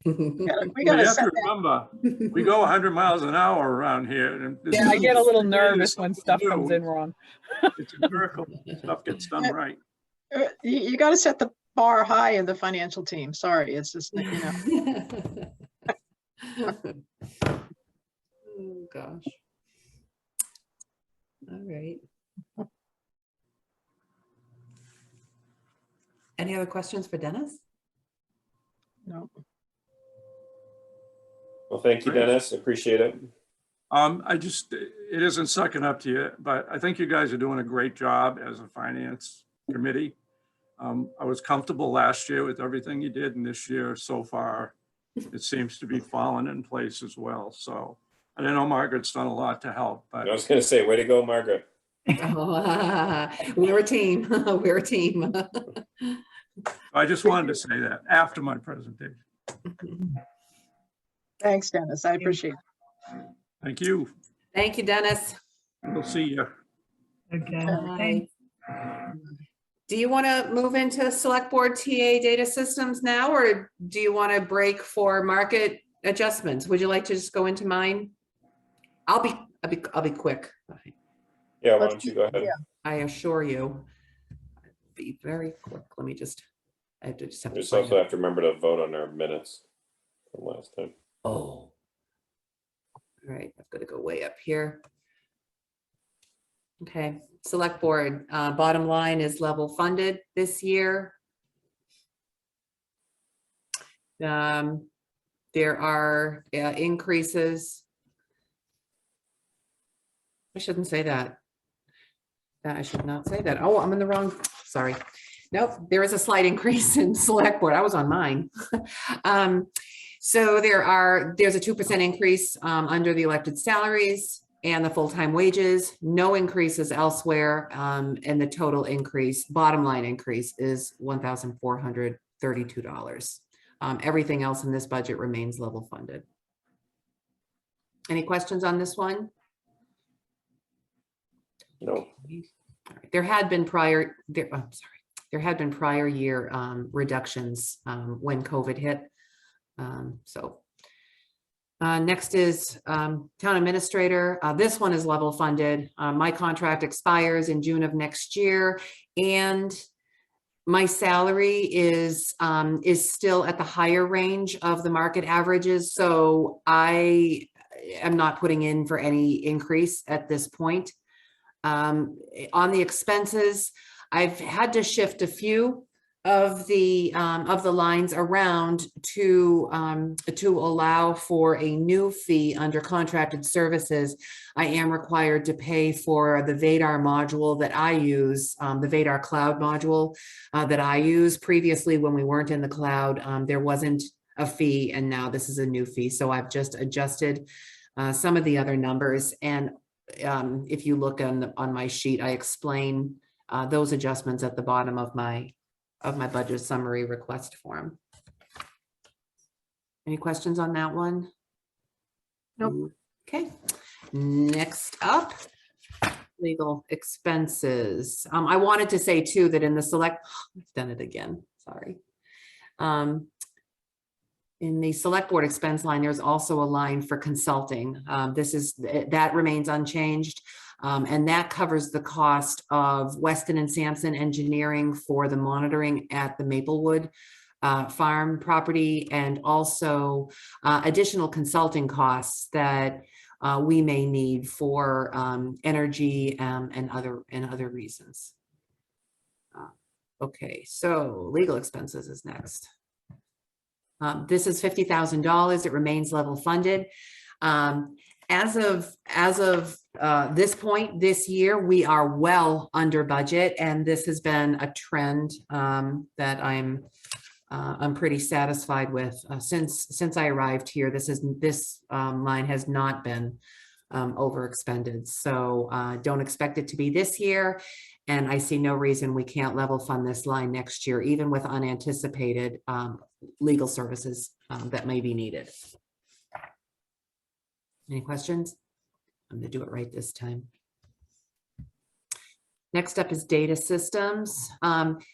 Speaker 8: We
Speaker 3: Well, you
Speaker 8: gotta
Speaker 3: have
Speaker 8: set
Speaker 3: to
Speaker 8: that.
Speaker 3: remember, we go 100 miles an hour around here. And this
Speaker 7: Yeah, I
Speaker 3: is-
Speaker 7: get a little
Speaker 3: it is
Speaker 7: nervous when stuff
Speaker 3: something
Speaker 7: comes
Speaker 3: new.
Speaker 7: in wrong.
Speaker 3: It's a miracle stuff gets done right.
Speaker 8: You gotta set the bar high in the financial team. Sorry, it's just, you know.
Speaker 4: Oh, gosh. All right. Any other questions for Dennis?
Speaker 8: No.
Speaker 1: Well, thank you, Dennis. Appreciate it.
Speaker 3: It isn't sucking up to you, but I think you guys are doing a great job as a finance committee. I was comfortable last year with everything you did, and this year so far, it seems to be falling in place as well. So, and I know Margaret's done a lot to help,
Speaker 1: I
Speaker 3: but
Speaker 1: was gonna say, way to go, Margaret.
Speaker 4: We're a team. We're a team.
Speaker 3: I just wanted to say that after my presentation.
Speaker 8: Thanks, Dennis. I appreciate it.
Speaker 3: Thank you.
Speaker 4: Thank you, Dennis.
Speaker 3: We'll see you.
Speaker 2: Okay.
Speaker 4: Bye. Do you want to move into select board TA data systems now, or do you want to break for market adjustments? Would you like to just go into mine? I'll be quick.
Speaker 1: Yeah, why don't you go ahead?
Speaker 8: Yeah.
Speaker 4: I assure you. Be very quick. Let me just, I have to just have
Speaker 1: We
Speaker 4: to
Speaker 1: just
Speaker 4: find
Speaker 1: also
Speaker 4: it.
Speaker 1: have to remember to vote on our minutes from last time.
Speaker 4: Oh. All right, I've got to go way up here. Okay, select board, bottom line is level funded this year. There are increases. I shouldn't say that. I should not say that. Oh, I'm in the wrong, sorry. Nope, there is a slight increase in select board. I was on mine. So there's a 2% increase under the elected salaries and the full-time wages, no increases elsewhere. And the total increase, bottom line increase is $1,432. Everything else in this budget remains level funded. Any questions on this one?
Speaker 1: No.
Speaker 4: All right. There had been prior year reductions when COVID hit. Next is town administrator. This one is level funded. My contract expires in June of next year, and my salary is still at the higher range of the market averages. So I am not putting in for any increase at this point. On the expenses, I've had to shift a few of the lines around to allow for a new fee under contracted services. I am required to pay for the Vadar module that I use, the Vadar cloud module that I use. Previously, when we weren't in the cloud, there wasn't a fee, and now this is a new fee. So I've just adjusted some of the other numbers. And if you look on my sheet, I explain those adjustments at the bottom of my budget summary request form. Any questions on that one?
Speaker 8: Nope.
Speaker 4: Okay, next up, legal expenses. I wanted to say too that in the select, I've done it again, sorry. In the select board expense line, there's also a line for consulting. That remains unchanged. And that covers the cost of Weston and Sampson engineering for the monitoring at the Maplewood farm property, and also additional consulting costs that we may need for energy and other reasons. Okay, so legal expenses is next. This is $50,000. It remains level funded. As of this point this year, we are well under budget, and this has been a trend that I'm pretty satisfied with since I arrived here. This line has not been overexpended, so don't expect it to be this year. And I see no reason we can't level fund this line next year, even with unanticipated legal services that may be needed. Any questions? I'm going to do it right this time. Next up is data systems.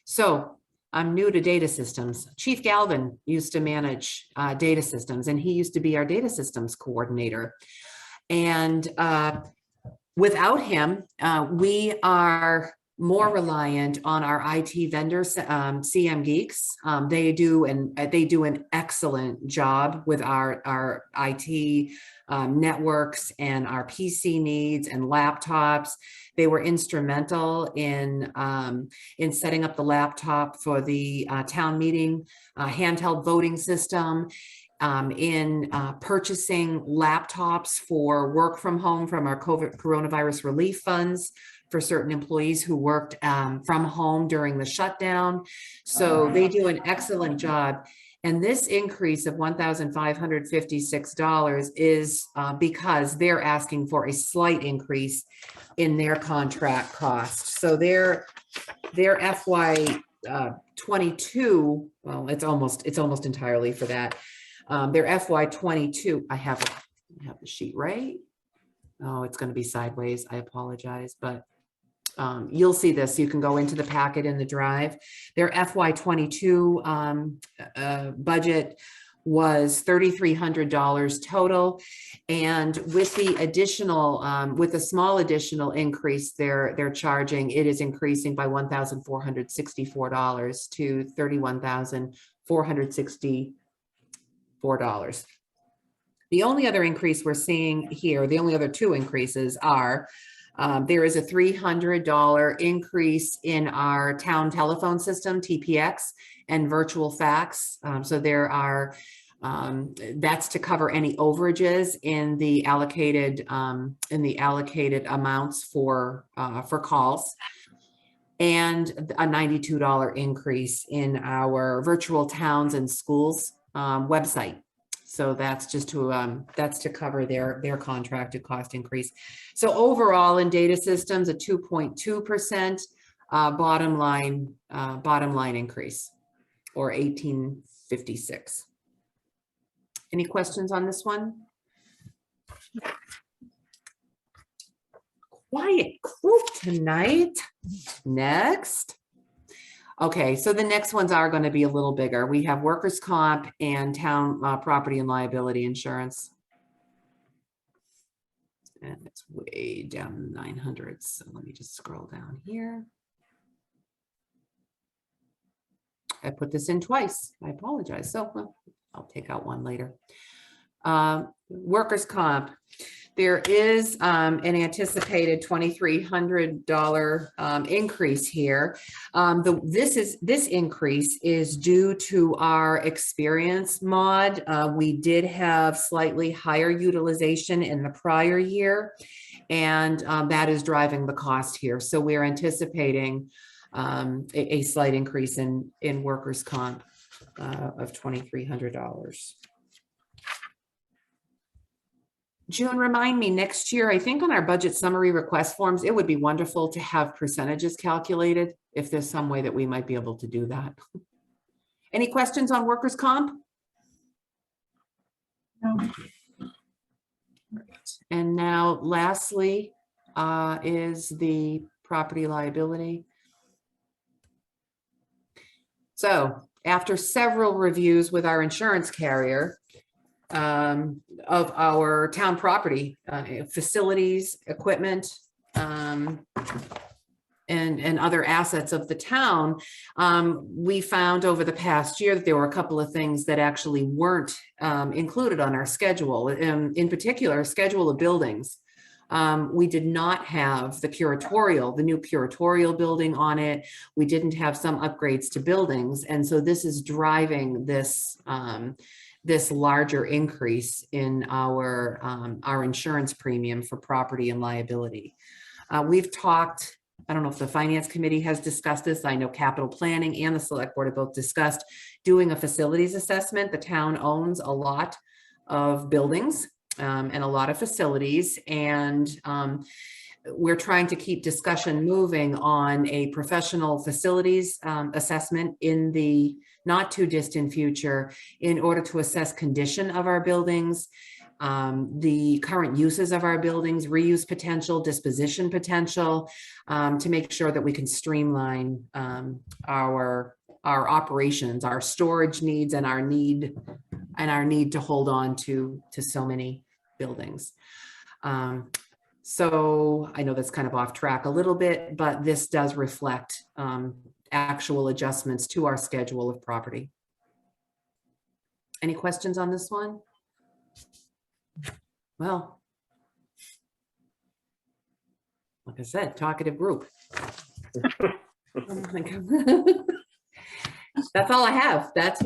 Speaker 4: So I'm new to data systems. Chief Galvin used to manage data systems, and he used to be our data systems coordinator. And without him, we are more reliant on our IT vendors, CM Geeks. They do an excellent job with our IT networks and our PC needs and laptops. They were instrumental in setting up the laptop for the town meeting handheld voting system, in purchasing laptops for work from home from our coronavirus relief funds for certain employees who worked from home during the shutdown. So they do an excellent job. And this increase of $1,556 is because they're asking for a slight increase in their contract cost. So their FY 22, well, it's almost entirely for that. Their FY 22, I have the sheet right. Oh, it's going to be sideways. I apologize, but you'll see this. You can go into the packet in the drive. Their FY 22 budget was $3,300 total. And with the additional, with a small additional increase they're charging, it is increasing by $1,464 to $31,464. The only other increase we're seeing here, the only other two increases are, there is a $300 increase in our town telephone system, TPX, and virtual fax. So there are, that's to cover any overages in the allocated amounts for calls, and a $92 increase in our virtual towns and schools website. So that's just to cover their contracted cost increase. So overall in data systems, a 2.2% bottom line increase, or 1856. Any questions on this one? Quiet group tonight. Next. Okay, so the next ones are going to be a little bigger. We have workers' comp and town property and liability insurance. And it's way down in the 900s. So let me just scroll down here. I put this in twice. I apologize. So well, I'll take out one later. Workers' comp. There is an anticipated $2,300 increase here. This increase is due to our experience mod. We did have slightly higher utilization in the prior year, and that is driving the cost here. So we're anticipating a slight increase in workers' comp of $2,300. June, remind me next year, I think on our budget summary request forms, it would be wonderful to have percentages calculated if there's some way that we might be able to do that. Any questions on workers' comp?
Speaker 2: No.
Speaker 4: And now lastly is the property liability. So after several reviews with our insurance carrier, of our town property, facilities, equipment, and other assets of the town, we found over the past year that there were a couple of things that actually weren't included on our schedule. In particular, schedule of buildings. We did not have the new curatorial building on it. We didn't have some upgrades to buildings. And so this is driving this larger increase in our insurance premium for property and liability. We've talked, I don't know if the finance committee has discussed this. I know capital planning and the select board have both discussed doing a facilities assessment. The town owns a lot of buildings and a lot of facilities, and we're trying to keep discussion moving on a professional facilities assessment in the not too distant future in order to assess condition of our buildings, the current uses of our buildings, reuse potential, disposition potential, to make sure that we can streamline our our operations, our storage needs and our need to hold on to so many buildings. So I know that's kind of off track a little bit, but this does reflect actual adjustments to our schedule of property. Any questions on this one? Well, like I said, talkative group. That's all I have. That's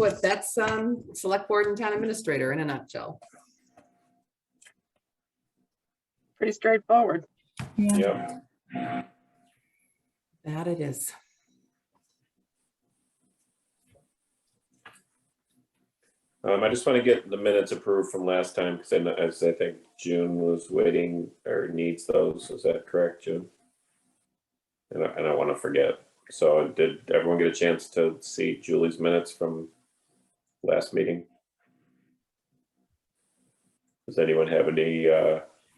Speaker 4: select board and town administrator in a nutshell.
Speaker 8: Pretty straightforward.
Speaker 2: Yeah.
Speaker 1: Yep.
Speaker 4: That it is.
Speaker 1: I just want to get the minutes approved from last time because I think June was waiting or needs those. Is that correct, June? And I want to forget. So did everyone get a chance to see Julie's minutes from last meeting? Does anyone have any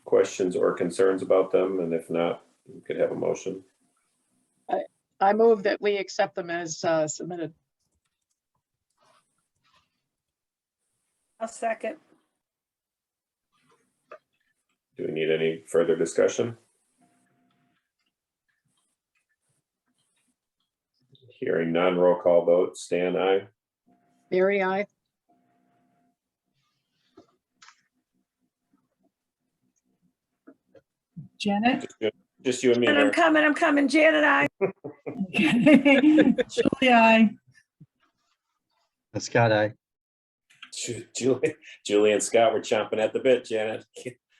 Speaker 1: questions or concerns about them? And if not, we could have a motion.
Speaker 8: I move that we accept them as submitted.
Speaker 6: I'll second.
Speaker 1: Do we need any further discussion? Hearing none, roll call vote. Stan, aye.
Speaker 8: Mary, I.
Speaker 2: Janet?
Speaker 1: Just you and me.
Speaker 6: And
Speaker 1: Mary.
Speaker 6: I'm coming, Jan and I.
Speaker 2: Okay. Julie, I.
Speaker 5: Scott, I.
Speaker 1: Julie and Scott were chomping at the bit, Janet.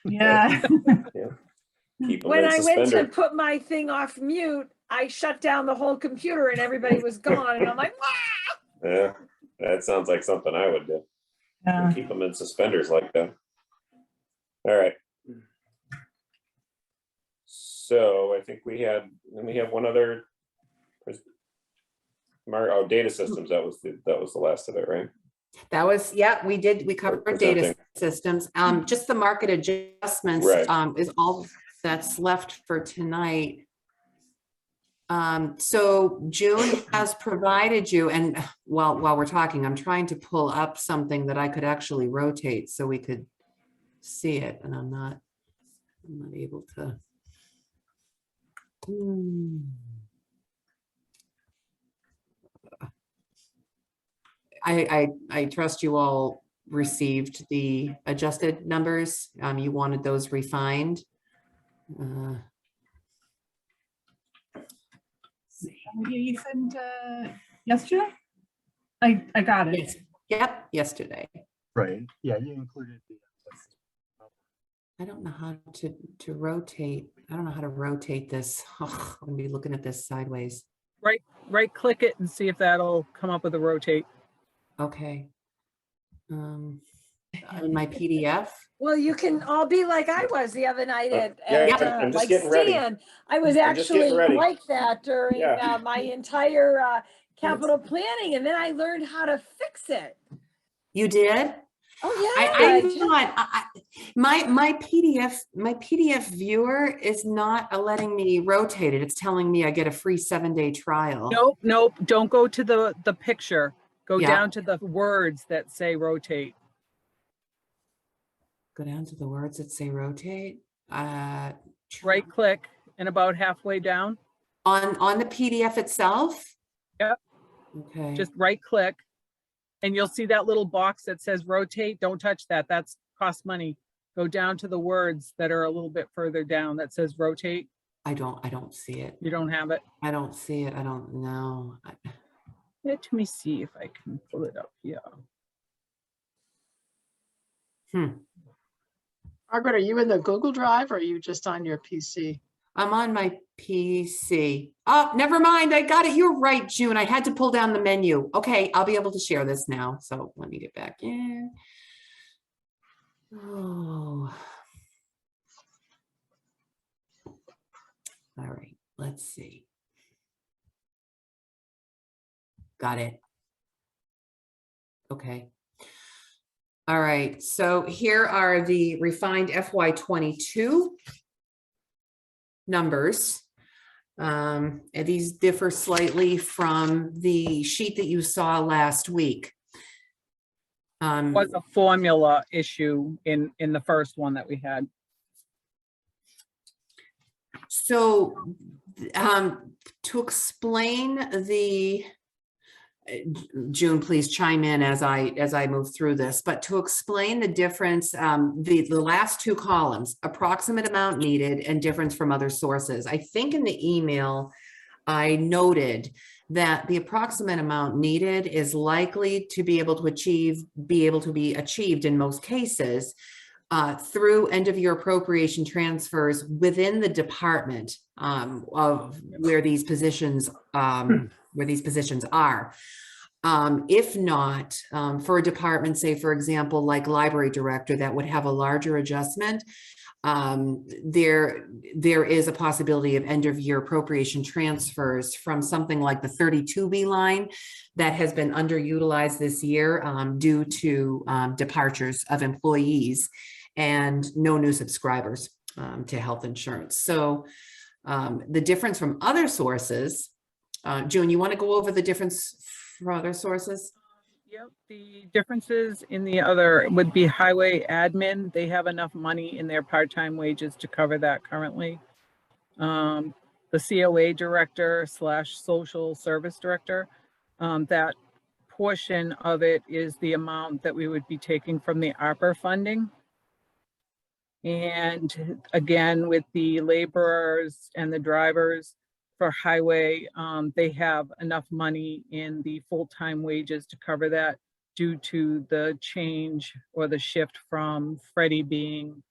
Speaker 2: Yeah.
Speaker 1: Keep them
Speaker 6: When
Speaker 1: in
Speaker 6: I went to
Speaker 1: suspender.
Speaker 6: put my thing off mute, I shut down the whole computer and everybody was gone. And I'm like, wow.
Speaker 1: Yeah, that sounds like something I would do.
Speaker 2: Yeah.
Speaker 1: Keep them in suspenders like that. All right. So I think we have one other. Data systems. That was the last of it, right?
Speaker 4: That was, yeah, we covered data
Speaker 1: Presenting.
Speaker 4: systems. Just the market adjustments
Speaker 1: Right.
Speaker 4: is all that's left for tonight. So June has provided you, and while we're talking, I'm trying to pull up something that I could actually rotate so we could see it, and I'm not able to. I trust you all received the adjusted numbers. You wanted those refined.
Speaker 2: You sent yesterday? I got it.
Speaker 4: Yes. Yep, yesterday.
Speaker 5: Right. Yeah, you included the.
Speaker 4: I don't know how to rotate. I don't know how to rotate this. Oh, I'm gonna be looking at this sideways.
Speaker 7: Right click it and see if that'll come up with a rotate.
Speaker 4: Okay. In my PDF.
Speaker 6: Well, you can all be like I was the other night at
Speaker 1: I'm just
Speaker 6: like
Speaker 1: getting ready.
Speaker 6: Stan. I was
Speaker 1: I'm just getting
Speaker 6: actually
Speaker 1: ready.
Speaker 6: like that during
Speaker 1: Yeah.
Speaker 6: my entire capital planning, and then I learned how to fix it.
Speaker 4: You did?
Speaker 6: Oh yeah.
Speaker 4: I'm not. My PDF viewer is not letting me rotate it. It's telling me I get a free 7-day trial.
Speaker 7: Nope. Don't go to the picture. Go
Speaker 4: Yeah.
Speaker 7: down to the words that say rotate.
Speaker 4: Go down to the words that say rotate.
Speaker 7: Right click and about halfway down.
Speaker 4: On the PDF itself?
Speaker 7: Yep.
Speaker 4: Okay.
Speaker 7: Just right click and you'll see that little box that says rotate. Don't touch that. That's cost money. Go down to the words that are a little bit further down that says rotate.
Speaker 4: I don't see it.
Speaker 7: You don't have it.
Speaker 4: I don't see it. I don't know.
Speaker 7: Let me see if I can pull it up. Yeah.
Speaker 8: Margaret, are you in the Google Drive or are you just on your PC?
Speaker 4: I'm on my PC. Oh, never mind. I got it. You're right, June. I had to pull down the menu. Okay, I'll be able to share this now. So let me get back in. Oh. All right, let's see. Got it. Okay. All right, so here are the refined FY22 numbers. And these differ slightly from the sheet that you saw last week.
Speaker 7: Was a formula issue in the first one that we had.
Speaker 4: So, to explain the, June, please chime in as I move through this, but to explain the difference, the last two columns, approximate amount needed and difference from other sources. I think in the email, I noted that the approximate amount needed is likely to be able to be achieved in most cases through end of year appropriation transfers within the department of where these positions are. If not, for a department, say, for example, like library director, that would have a larger adjustment, there is a possibility of end of year appropriation transfers from something like the 32B line that has been underutilized this year due to departures of employees and no new subscribers to health insurance. So the difference from other sources, June, you want to go over the difference for other sources?
Speaker 7: Yep, the differences in the other would be highway admin. They have enough money in their part-time wages to cover that currently. The COA director / social service director, that portion of it is the amount that we would be taking from the ARPA funding. And again, with the laborers and the drivers for highway, they have enough money in the full-time wages to cover that due to the change or the shift from Freddie being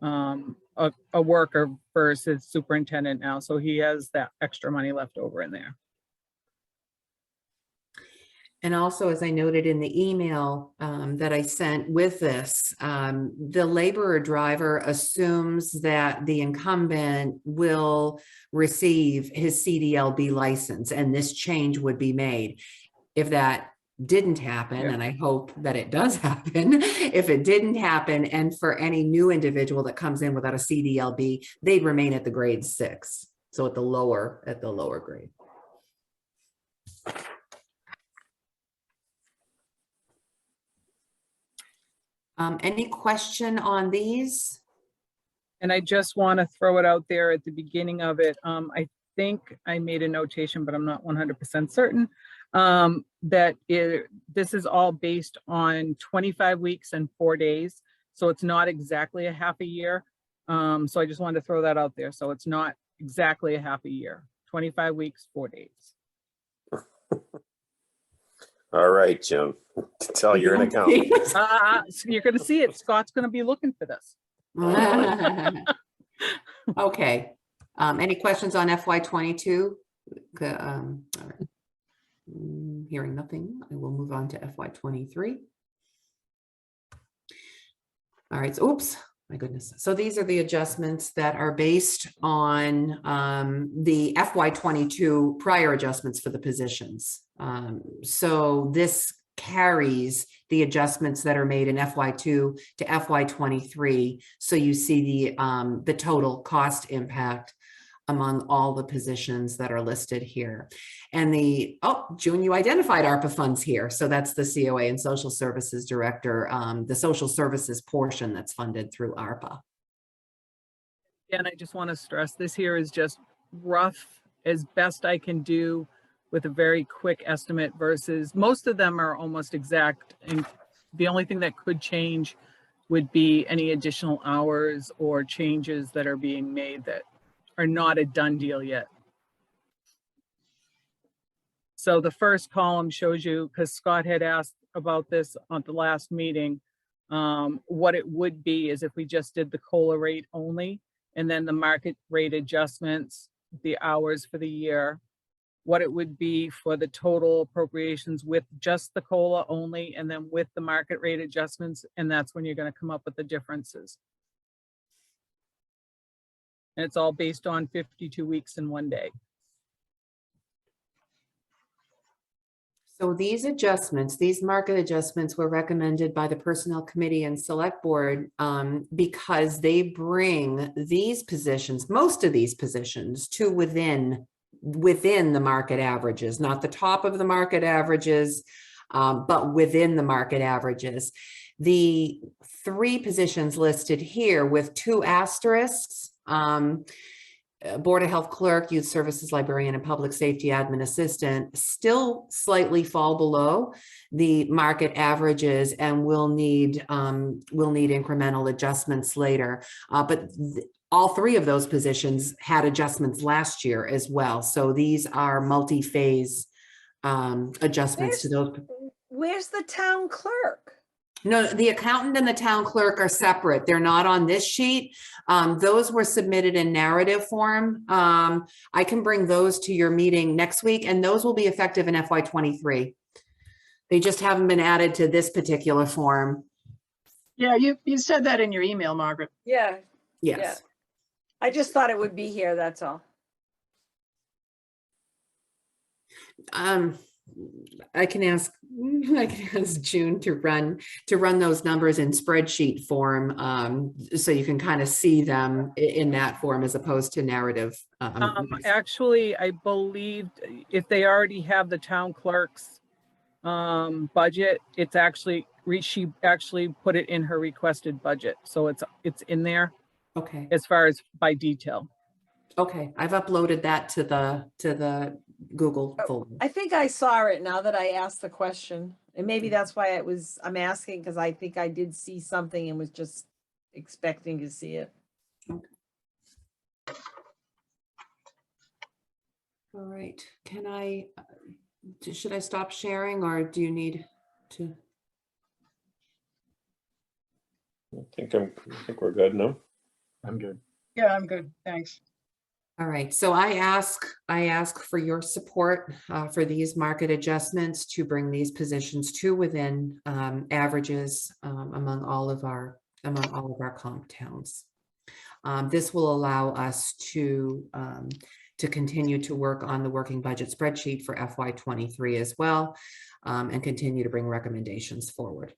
Speaker 7: a worker versus superintendent now. So he has that extra money left over in there.
Speaker 4: And also, as I noted in the email that I sent with this, the laborer driver assumes that the incumbent will receive his CDLB license and this change would be made. If that didn't happen, and I hope that it does happen, if it didn't happen, and for any new individual that comes in without a CDLB, they'd remain at the grade 6. So at the lower grade. Any question on these?
Speaker 7: And I just want to throw it out there at the beginning of it. I think I made a notation, but I'm not 100% certain, that this is all based on 25 weeks and 4 days. So it's not exactly a half a year. So I just wanted to throw that out there. So it's not exactly a half a year, 25 weeks, 4 days.
Speaker 1: All right, Jim, tell you're an accountant.
Speaker 7: So you're going to see it. Scott's going to be looking for this.
Speaker 4: Okay. Any questions on FY22? All right. Hearing nothing, I will move on to FY23. All right. So, oops, my goodness. So these are the adjustments that are based on the FY22 prior adjustments for the positions. So this carries the adjustments that are made in FY2 to FY23. So you see the total cost impact among all the positions that are listed here. And June, you identified ARPA funds here. So that's the COA and social services director, the social services portion that's funded through ARPA.
Speaker 7: And I just want to stress this here is just rough as best I can do with a very quick estimate versus most of them are almost exact. And the only thing that could change would be any additional hours or changes that are being made that are not a done deal yet. So the first column shows you, because Scott had asked about this on the last meeting, what it would be is if we just did the COLA rate only, and then the market rate adjustments, the hours for the year, what it would be for the total appropriations with just the COLA only, and then with the market rate adjustments, and that's when you're going to come up with the differences. And it's all based on 52 weeks in 1 day.
Speaker 4: So these adjustments, these market adjustments were recommended by the Personnel Committee and Select Board because they bring these positions, most of these positions, to within the market averages, not the top of the market averages, but within the market averages. The 3 positions listed here with 2 asterisks, Board of Health Clerk, Youth Services Librarian, and Public Safety Admin Assistant still slightly fall below the market averages and will need incremental adjustments later. But all 3 of those positions had adjustments last year as well. So these are multi-phase adjustments to those.
Speaker 6: Where's the town clerk?
Speaker 4: No, the accountant and the town clerk are separate. They're not on this sheet. Those were submitted in narrative form. I can bring those to your meeting next week, and those will be effective in FY23. They just haven't been added to this particular form.
Speaker 8: Yeah, you said that in your email, Margaret.
Speaker 6: Yeah,
Speaker 4: Yes.
Speaker 6: I just thought it would be here, that's all.
Speaker 4: I can ask June to run those numbers in spreadsheet form, so you can kind of see them in that form as opposed to narrative.
Speaker 7: Actually, I believe if they already have the town clerk's budget, it's actually, she actually put it in her requested budget. So it's in there
Speaker 4: Okay.
Speaker 7: as far as by detail.
Speaker 4: Okay, I've uploaded that to the Google folder.
Speaker 6: I think I saw it now that I asked the question. And maybe that's why I'm asking, because I think I did see something and was just expecting to see it.
Speaker 4: All right, should I stop sharing, or do you need to?
Speaker 1: I think we're good, no?
Speaker 5: I'm good.
Speaker 8: Yeah, I'm good. Thanks.
Speaker 4: All right, so I ask for your support for these market adjustments to bring these positions to within averages among all of our comp towns. This will allow us to continue to work on the working budget spreadsheet for FY23 as well, and continue to bring recommendations forward.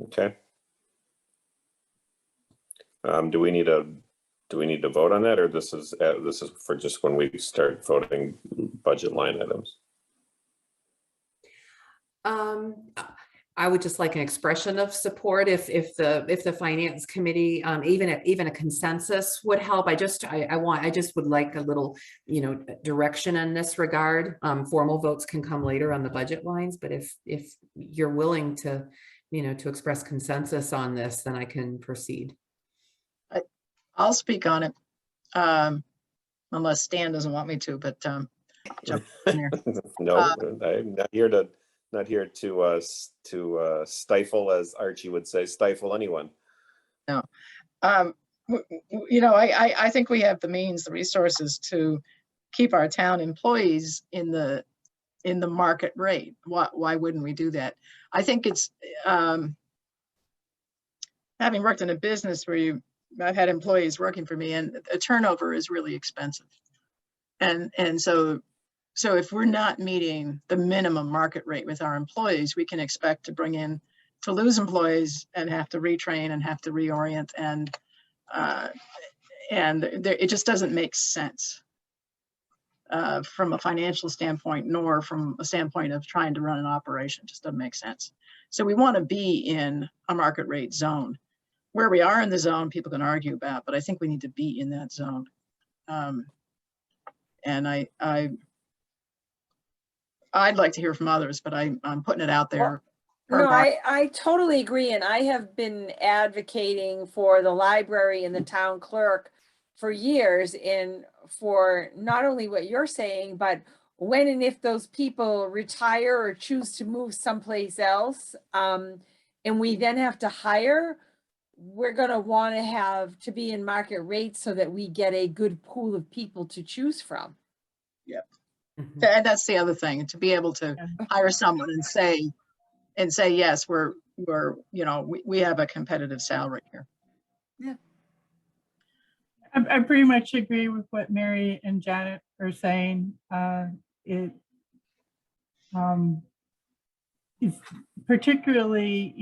Speaker 1: Okay. Do we need to vote on that, or this is for just when we start voting budget line items?
Speaker 4: I would just like an expression of support if the finance committee, even a consensus would help. I just would like a little, direction in this regard. Formal votes can come later on the budget lines, but if you're willing to, to express consensus on this, then I can proceed.
Speaker 8: I'll speak on it, unless Stan doesn't want me to, but jump in there.
Speaker 1: No, I'm not here to stifle, as Archie would say, stifle anyone.
Speaker 8: No. I think we have the means, the resources to keep our town employees in the market rate. Why wouldn't we do that? I think it's having worked in a business where I've had employees working for me, and a turnover is really expensive. And so if we're not meeting the minimum market rate with our employees, we can expect to lose employees and have to retrain and have to reorient, and it just doesn't make sense from a financial standpoint, nor from a standpoint of trying to run an operation. It just doesn't make sense. So we want to be in a market rate zone. Where we are in the zone, people can argue about, but I think we need to be in that zone. And I'd like to hear from others, but I'm putting it out there.
Speaker 6: No, I totally agree. And I have been advocating for the library and the town clerk for years, and for not only what you're saying, but when and if those people retire or choose to move someplace else, and we then have to hire, we're going to want to have to be in market rates so that we get a good pool of people to choose from.
Speaker 8: Yep.
Speaker 4: Mhm.
Speaker 8: That's the other thing, to be able to hire someone and say, yes, we have a competitive salary here.
Speaker 2: I pretty much agree with what Mary and Janet are saying. It is particularly,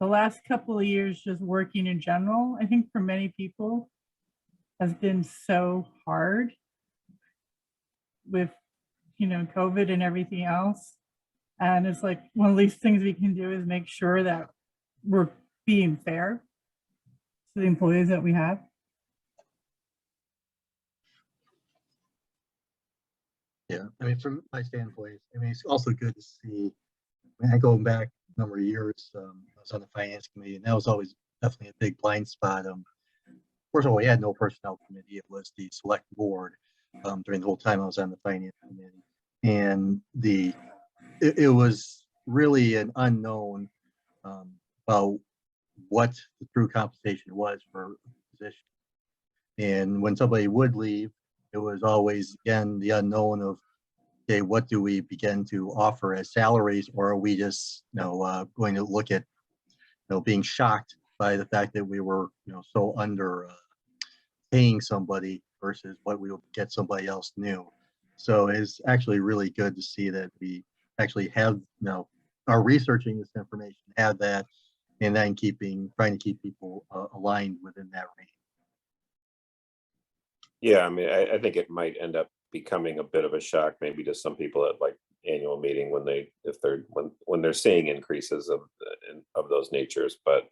Speaker 2: the last couple of years just working in general, I think for many people has been so hard with, COVID and everything else. And it's like one of these things we can do is make sure that we're being fair to the employees that we have.
Speaker 5: Yeah, I mean, from my standpoint, I mean, it's also good to see, I go back a number of years, I was on the finance committee, and that was always definitely a big blind spot. First of all, we had no personnel committee, it was the select board during the whole time I was on the finance committee. And it was really an unknown about what the true compensation was for a position. And when somebody would leave, it was always, again, the unknown of, okay, what do we begin to offer as salaries, or are we just, going to look at, being shocked by the fact that we were, so under paying somebody versus what we would get somebody else new. So it's actually really good to see that we actually have, are researching this information, have that, and then trying to keep people aligned within that range.
Speaker 1: Yeah, I mean, I think it might end up becoming a bit of a shock maybe to some people at like annual meeting when they're seeing increases of those natures, but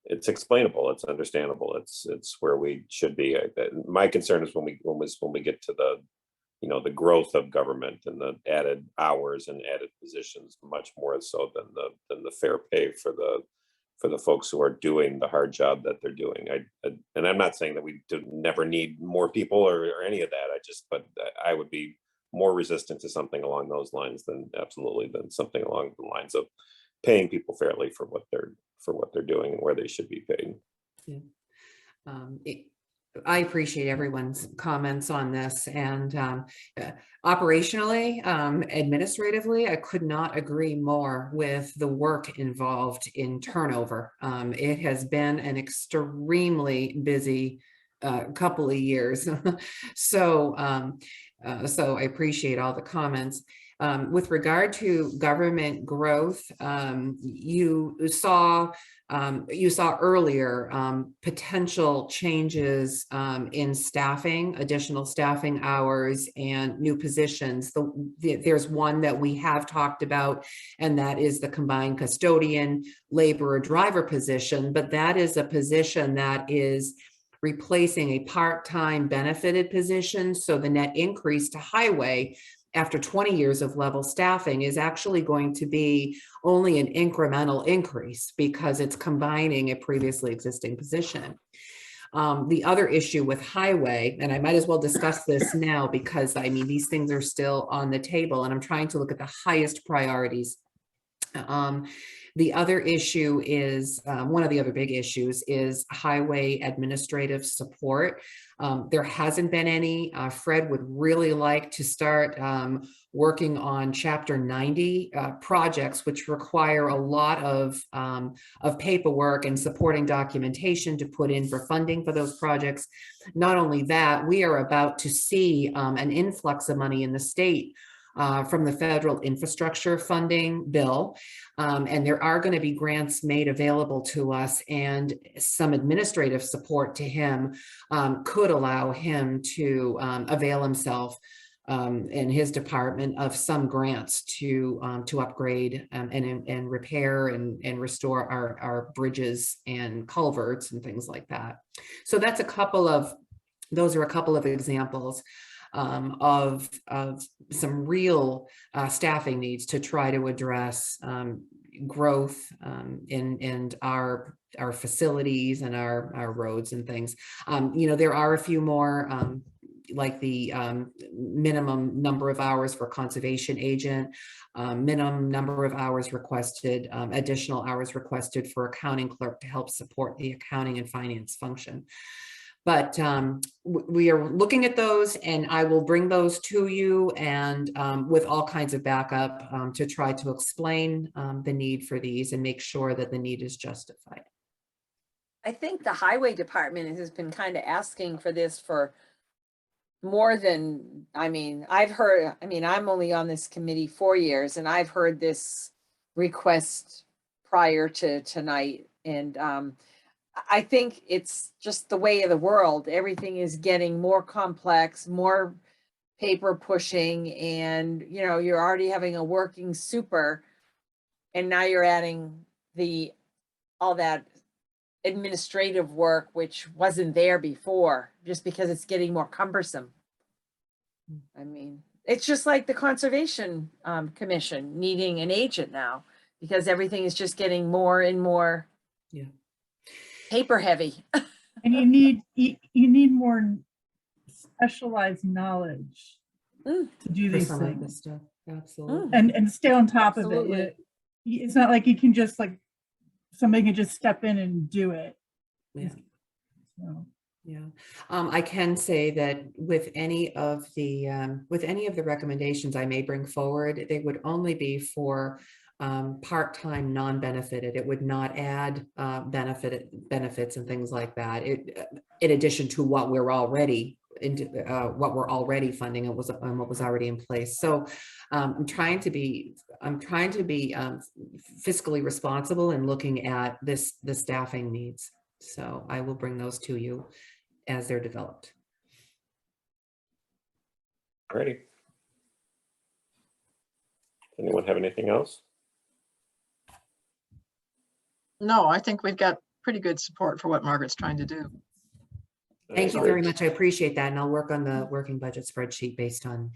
Speaker 1: it's explainable, it's understandable, it's where we should be. My concern is when we get to the growth of government and the added hours and added positions, much more so than the fair pay for the folks who are doing the hard job that they're doing. And I'm not saying that we never need more people or any of that. But I would be more resistant to something along those lines than something along the lines of paying people fairly for what they're doing and where they should be paid.
Speaker 4: Yeah. I appreciate everyone's comments on this, and operationally, administratively, I could not agree more with the work involved in turnover. It has been an extremely busy couple of years. So I appreciate all the comments. With regard to government growth, you saw earlier potential changes in staffing, additional staffing hours, and new positions. There's one that we have talked about, and that is the combined custodian, laborer, driver position. But that is a position that is replacing a part-time benefited position. So the net increase to highway after 20 years of level staffing is actually going to be only an incremental increase because it's combining a previously existing position. The other issue with highway, and I might as well discuss this now because I mean, these things are still on the table and I'm trying to look at the highest priorities. The other issue is, one of the other big issues is highway administrative support. There hasn't been any. Fred would really like to start working on Chapter 90 projects, which require a lot of paperwork and supporting documentation to put in for funding for those projects. Not only that, we are about to see an influx of money in the state from the federal infrastructure funding bill. And there are going to be grants made available to us, and some administrative support to him could allow him to avail himself in his department of some grants to upgrade and repair and restore our bridges and culverts and things like that. So that's those are a couple of examples of some real staffing needs to try to address growth in our facilities and our roads and things. There are a few more like the minimum number of hours for conservation agent, minimum number of hours requested, additional hours requested for accounting clerk to help support the accounting and finance function. But we are looking at those, and I will bring those to you, and with all kinds of backup to try to explain the need for these and make sure that the need is justified.
Speaker 6: I think the highway department has been kind of asking for this for more than, I've heard, I'm only on this committee 4 years, and I've heard this request prior to tonight. And I think it's just the way of the world. Everything is getting more complex, more paper pushing, and you're already having a working super, and now you're adding all that administrative work, which wasn't there before, just because it's getting more cumbersome. It's just like the Conservation Commission needing an agent now, because everything is just getting more and more paper heavy.
Speaker 2: And you need more specialized knowledge to do
Speaker 4: For
Speaker 2: these
Speaker 4: some of this
Speaker 2: things
Speaker 4: stuff, absolutely.
Speaker 2: and stay on top of
Speaker 6: Absolutely.
Speaker 2: it. It's not like you can just somebody can just step in and do it.
Speaker 4: Yeah.
Speaker 2: So.
Speaker 4: Yeah, I can say that with any of the recommendations I may bring forward, they would only be for part-time non-benefited. It would not add benefits and things like that. In addition to what we're already funding, it was what was already in place. So I'm trying to be fiscally responsible in looking at the staffing needs. So I will bring those to you as they're developed.
Speaker 1: Alrighty. Anyone have anything else?
Speaker 8: No, I think we've got pretty good support for what Margaret's trying to do.
Speaker 4: Thank you
Speaker 1: Great.
Speaker 4: very much. I appreciate that. And I'll work on the working budget spreadsheet based on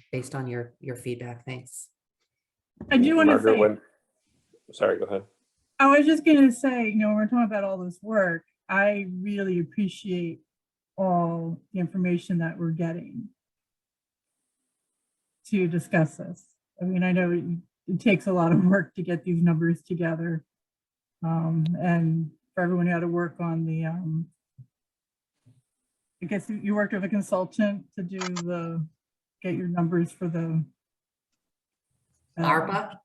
Speaker 4: your feedback. Thanks.
Speaker 2: I do want to
Speaker 1: Margaret,
Speaker 2: say,
Speaker 1: sorry, go ahead.
Speaker 2: I was just going to say, when we're talking about all this work, I really appreciate all the information that we're getting to discuss this. I know it takes a lot of work to get these numbers together. And for everyone who had to work on the, I guess you worked with a consultant to get your numbers for the
Speaker 4: ARPA?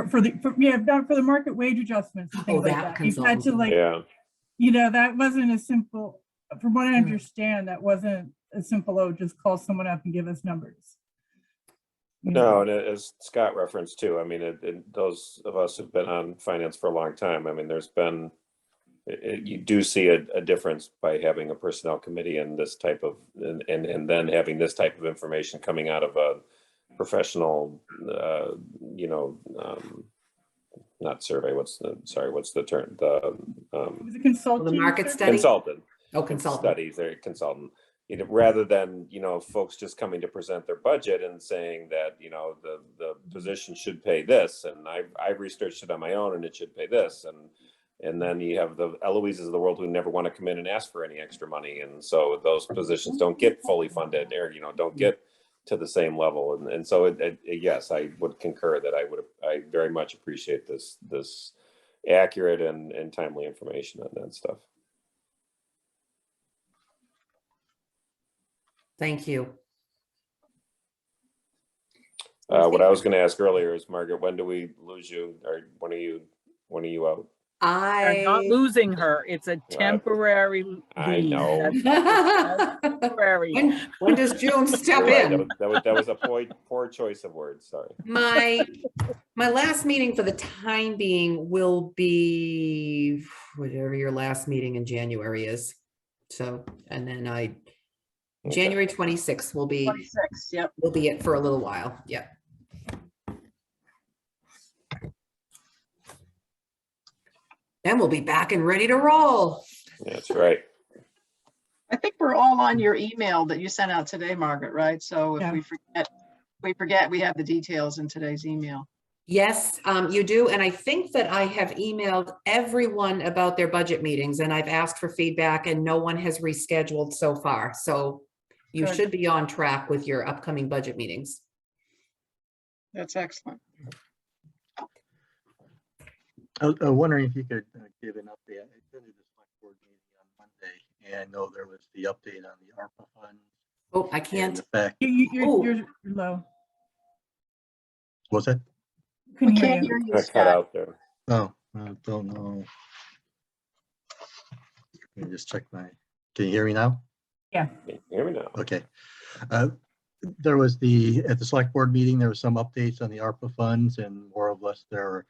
Speaker 2: for the market wage adjustments and things like that. You've had to
Speaker 1: Yeah.
Speaker 2: that wasn't as simple. From what I understand, that wasn't as simple. Oh, just call someone up and give us numbers.
Speaker 1: No, and as Scott referenced too, those of us who've been on finance for a long time, there's been, you do see a difference by having a personnel committee and this type of, and then having this type of information coming out of a professional, not survey, what's the term?
Speaker 2: It was a consultant.
Speaker 4: The market study?
Speaker 1: Consultant.
Speaker 4: Oh, consultant.
Speaker 1: Studies, or consultant. Rather than, folks just coming to present their budget and saying that, the position should pay this, and I've researched it on my own and it should pay this. And then you have the Eloises of the world who never want to come in and ask for any extra money. And so those positions don't get fully funded or, don't get to the same level. And so yes, I would concur that I very much appreciate this accurate and timely information on that stuff.
Speaker 4: Thank you.
Speaker 1: What I was going to ask earlier is, Margaret, when do we lose you, or when are you out?
Speaker 7: We're not losing her. It's a temporary
Speaker 1: I
Speaker 7: leave.
Speaker 1: know.
Speaker 7: That's temporary.
Speaker 4: When does June step
Speaker 1: Right,
Speaker 4: in?
Speaker 1: that was a poor choice of words. Sorry.
Speaker 4: My last meeting for the time being will be whatever your last meeting in January is. So, and then January 26th will be
Speaker 8: 26, yep.
Speaker 4: will be it for a little while. Yeah. Then we'll be back and ready to roll.
Speaker 1: That's right.
Speaker 8: I think we're all on your email that you sent out today, Margaret, right? So if
Speaker 2: Yeah.
Speaker 8: we forget, we have the details in today's email.
Speaker 4: Yes, you do. And I think that I have emailed everyone about their budget meetings, and I've asked for feedback, and no one has rescheduled so far. So you
Speaker 8: Good.
Speaker 4: should be on track with your upcoming budget meetings.
Speaker 8: That's excellent.
Speaker 5: I was wondering if you could give an update. I attended the select board meeting on Monday, And I know there was the update on the ARPA fund.
Speaker 4: Oh, I
Speaker 5: And
Speaker 4: can't.
Speaker 5: the fact,
Speaker 4: Oh.
Speaker 2: You're low.
Speaker 5: what's that?
Speaker 2: Couldn't
Speaker 8: We
Speaker 2: hear
Speaker 8: can't
Speaker 2: you.
Speaker 8: hear you,
Speaker 1: I cut
Speaker 8: Scott.
Speaker 1: out there.
Speaker 5: Oh, I don't know. Let me just check can you hear me now?
Speaker 2: Yeah.
Speaker 1: Can you hear me now?
Speaker 5: Okay. There was at the select board meeting, there was some updates on the ARPA funds, and more or less we're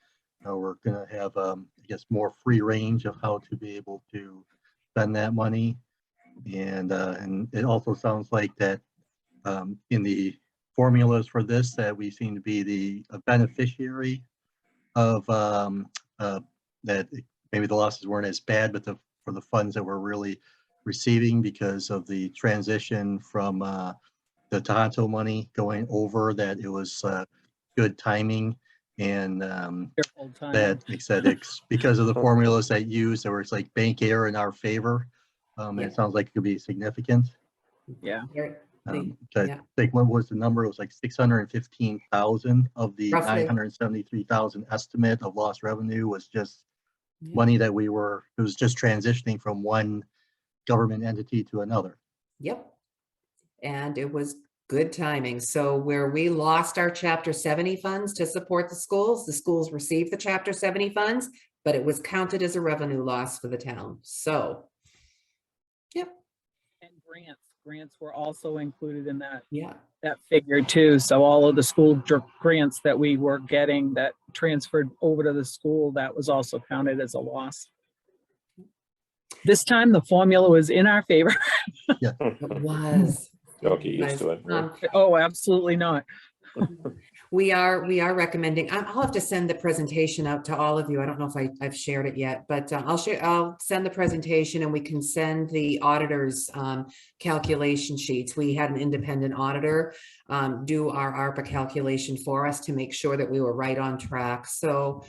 Speaker 5: gonna have, I guess, more free range of how to be able to spend that money. And it also sounds like that in the formulas for this, that we seem to be the beneficiary of that maybe the losses weren't as bad, but for the funds that we're really receiving because of the transition from the Tohoto money going over, that it was good timing, and
Speaker 7: Careful time.
Speaker 5: that like I said, it's because of the formulas that use, there was like bank error in our favor.
Speaker 4: Yeah.
Speaker 5: It sounds like it could be significant.
Speaker 7: Yeah.
Speaker 5: I
Speaker 4: Yeah.
Speaker 5: think what was the number? It was like 615,000 of the
Speaker 4: Roughly.
Speaker 5: 973,000 estimate of lost revenue was just
Speaker 4: Yeah.
Speaker 5: money that it was just transitioning from one government entity to another.
Speaker 4: Yep. And it was good timing. So where we lost our Chapter 70 funds to support the schools received the Chapter 70 funds, but it was counted as a revenue loss for the town. So, yep.
Speaker 7: And grants were also included in that
Speaker 4: Yeah.
Speaker 7: figure too. So all of the school grants that we were getting that transferred over to the school, that was also counted as a loss. This time the formula was in our favor.
Speaker 4: It was.
Speaker 1: Don't get used to it.
Speaker 7: Oh, absolutely not.
Speaker 4: We are recommending, I'll have to send the presentation out to all of you. I don't know if I've shared it yet, but I'll send the presentation, and we can send the auditors calculation sheets. We had an independent auditor do our ARPA calculation for us to make sure that we were right on track. So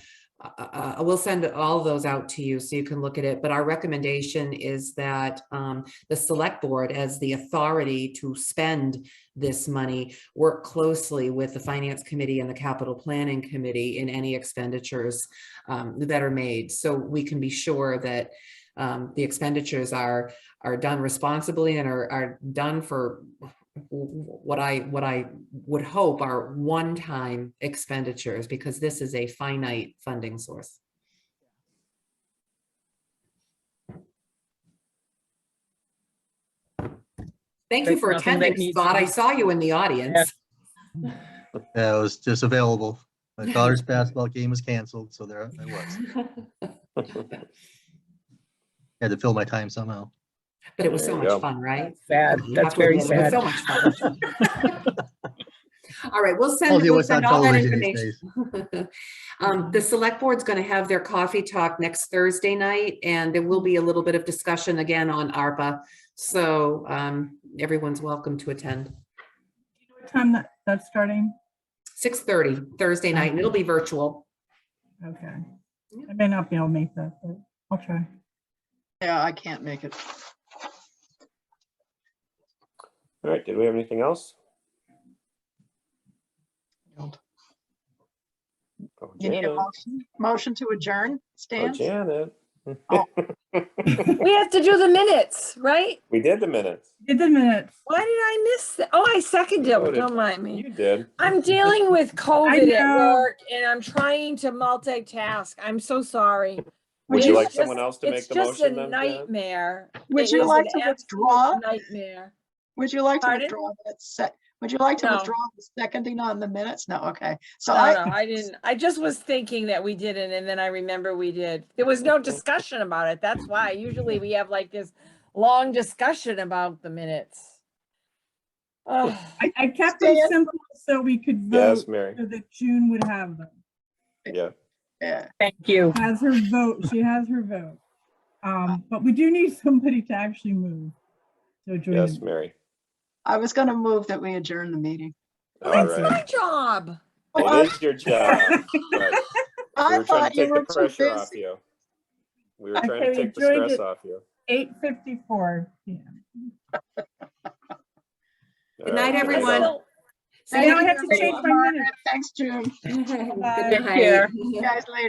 Speaker 4: we'll send all those out to you so you can look at it. But our recommendation is that the select board, as the authority to spend this money, work closely with the finance committee and the capital planning committee in any expenditures that are made, so we can be sure that the expenditures are done responsibly and are done for what I would hope are one-time expenditures, because this is a finite funding source. Thank you
Speaker 7: There's
Speaker 4: for
Speaker 7: nothing that
Speaker 4: attending,
Speaker 7: needs to
Speaker 4: Scott. I
Speaker 7: be-
Speaker 4: saw you in the audience.
Speaker 5: Yeah, it was just available. My daughter's basketball game was canceled, so there I was. Had to fill my time somehow.
Speaker 4: But it was
Speaker 1: There
Speaker 4: so
Speaker 1: you
Speaker 4: much
Speaker 1: go.
Speaker 4: fun, right?
Speaker 7: Sad.
Speaker 4: You
Speaker 7: That's
Speaker 4: have to
Speaker 7: very
Speaker 4: admit, it was
Speaker 7: sad.
Speaker 4: so much fun. All right, we'll
Speaker 5: Told you
Speaker 4: we'll
Speaker 5: what's on
Speaker 4: send all that
Speaker 5: television these
Speaker 4: information. The select board's going to have their coffee talk next Thursday night, and there will be a little bit of discussion again on ARPA. So everyone's welcome to attend.
Speaker 2: What time that's starting?
Speaker 4: 6:30 Thursday night, and it'll be virtual.
Speaker 2: Okay. I may not be able to make that, but I'll try.
Speaker 8: Yeah, I can't make it.
Speaker 1: All right, did we have anything else?
Speaker 8: Don't.
Speaker 1: Oh,
Speaker 8: You need a
Speaker 1: Janet.
Speaker 8: motion to adjourn,
Speaker 1: Oh,
Speaker 8: Stan?
Speaker 1: Janet.
Speaker 8: Oh.
Speaker 6: We have to do the minutes, right?
Speaker 1: We did the minutes.
Speaker 2: Did the minutes.
Speaker 6: Why did I miss that? Oh, I seconded it.
Speaker 1: voted.
Speaker 6: Don't mind me.
Speaker 1: You did.
Speaker 6: I'm dealing with COVID at
Speaker 2: know.
Speaker 6: work, and I'm trying to multitask. I'm so sorry.
Speaker 1: Would
Speaker 6: It
Speaker 1: you
Speaker 6: is
Speaker 1: like someone
Speaker 6: just-
Speaker 1: else to make the
Speaker 6: It's
Speaker 1: motion
Speaker 6: just a
Speaker 1: then, Janet?
Speaker 6: nightmare.
Speaker 8: Would
Speaker 6: It
Speaker 8: you
Speaker 6: is
Speaker 8: like
Speaker 6: an
Speaker 8: to
Speaker 6: absolute
Speaker 8: withdraw?
Speaker 6: Nightmare.
Speaker 8: Would you like to
Speaker 6: Pardon?
Speaker 8: withdraw that would you like to
Speaker 6: No.
Speaker 8: withdraw the seconding on the minutes? No, okay. So
Speaker 6: No, I didn't. I just was thinking that we didn't, and then I remember we did. There was no discussion about it. That's why. Usually we have like this long discussion about the minutes. Oh,
Speaker 2: I kept them
Speaker 8: Stan?
Speaker 2: simple so we could
Speaker 1: Yes,
Speaker 2: vote
Speaker 1: Mary.
Speaker 2: so that June would have them.
Speaker 1: Yeah.
Speaker 8: yeah.
Speaker 7: Thank you.
Speaker 2: Has her vote. She has her vote. But we do need somebody to actually move. So join
Speaker 1: Yes,
Speaker 2: the-
Speaker 1: Mary.
Speaker 8: I was going to move that we adjourn the meeting.
Speaker 1: All
Speaker 6: that's
Speaker 1: right.
Speaker 6: my job.
Speaker 8: Oh,
Speaker 1: It is your job. But we
Speaker 8: I
Speaker 1: were trying
Speaker 8: thought
Speaker 1: to
Speaker 8: you
Speaker 1: take
Speaker 8: were
Speaker 1: the
Speaker 8: too
Speaker 1: pressure off
Speaker 8: busy.
Speaker 1: you. We were
Speaker 2: Okay,
Speaker 1: trying to
Speaker 2: we
Speaker 1: take the
Speaker 2: joined
Speaker 1: stress
Speaker 2: it.
Speaker 1: off you.
Speaker 2: 8:54 p.m.
Speaker 4: Good night,
Speaker 1: All right,
Speaker 4: everyone.
Speaker 6: Still-
Speaker 2: I now have to change my minutes.
Speaker 8: Thanks, June.
Speaker 4: Good
Speaker 2: Bye.
Speaker 4: night.
Speaker 7: care.
Speaker 8: See you guys later.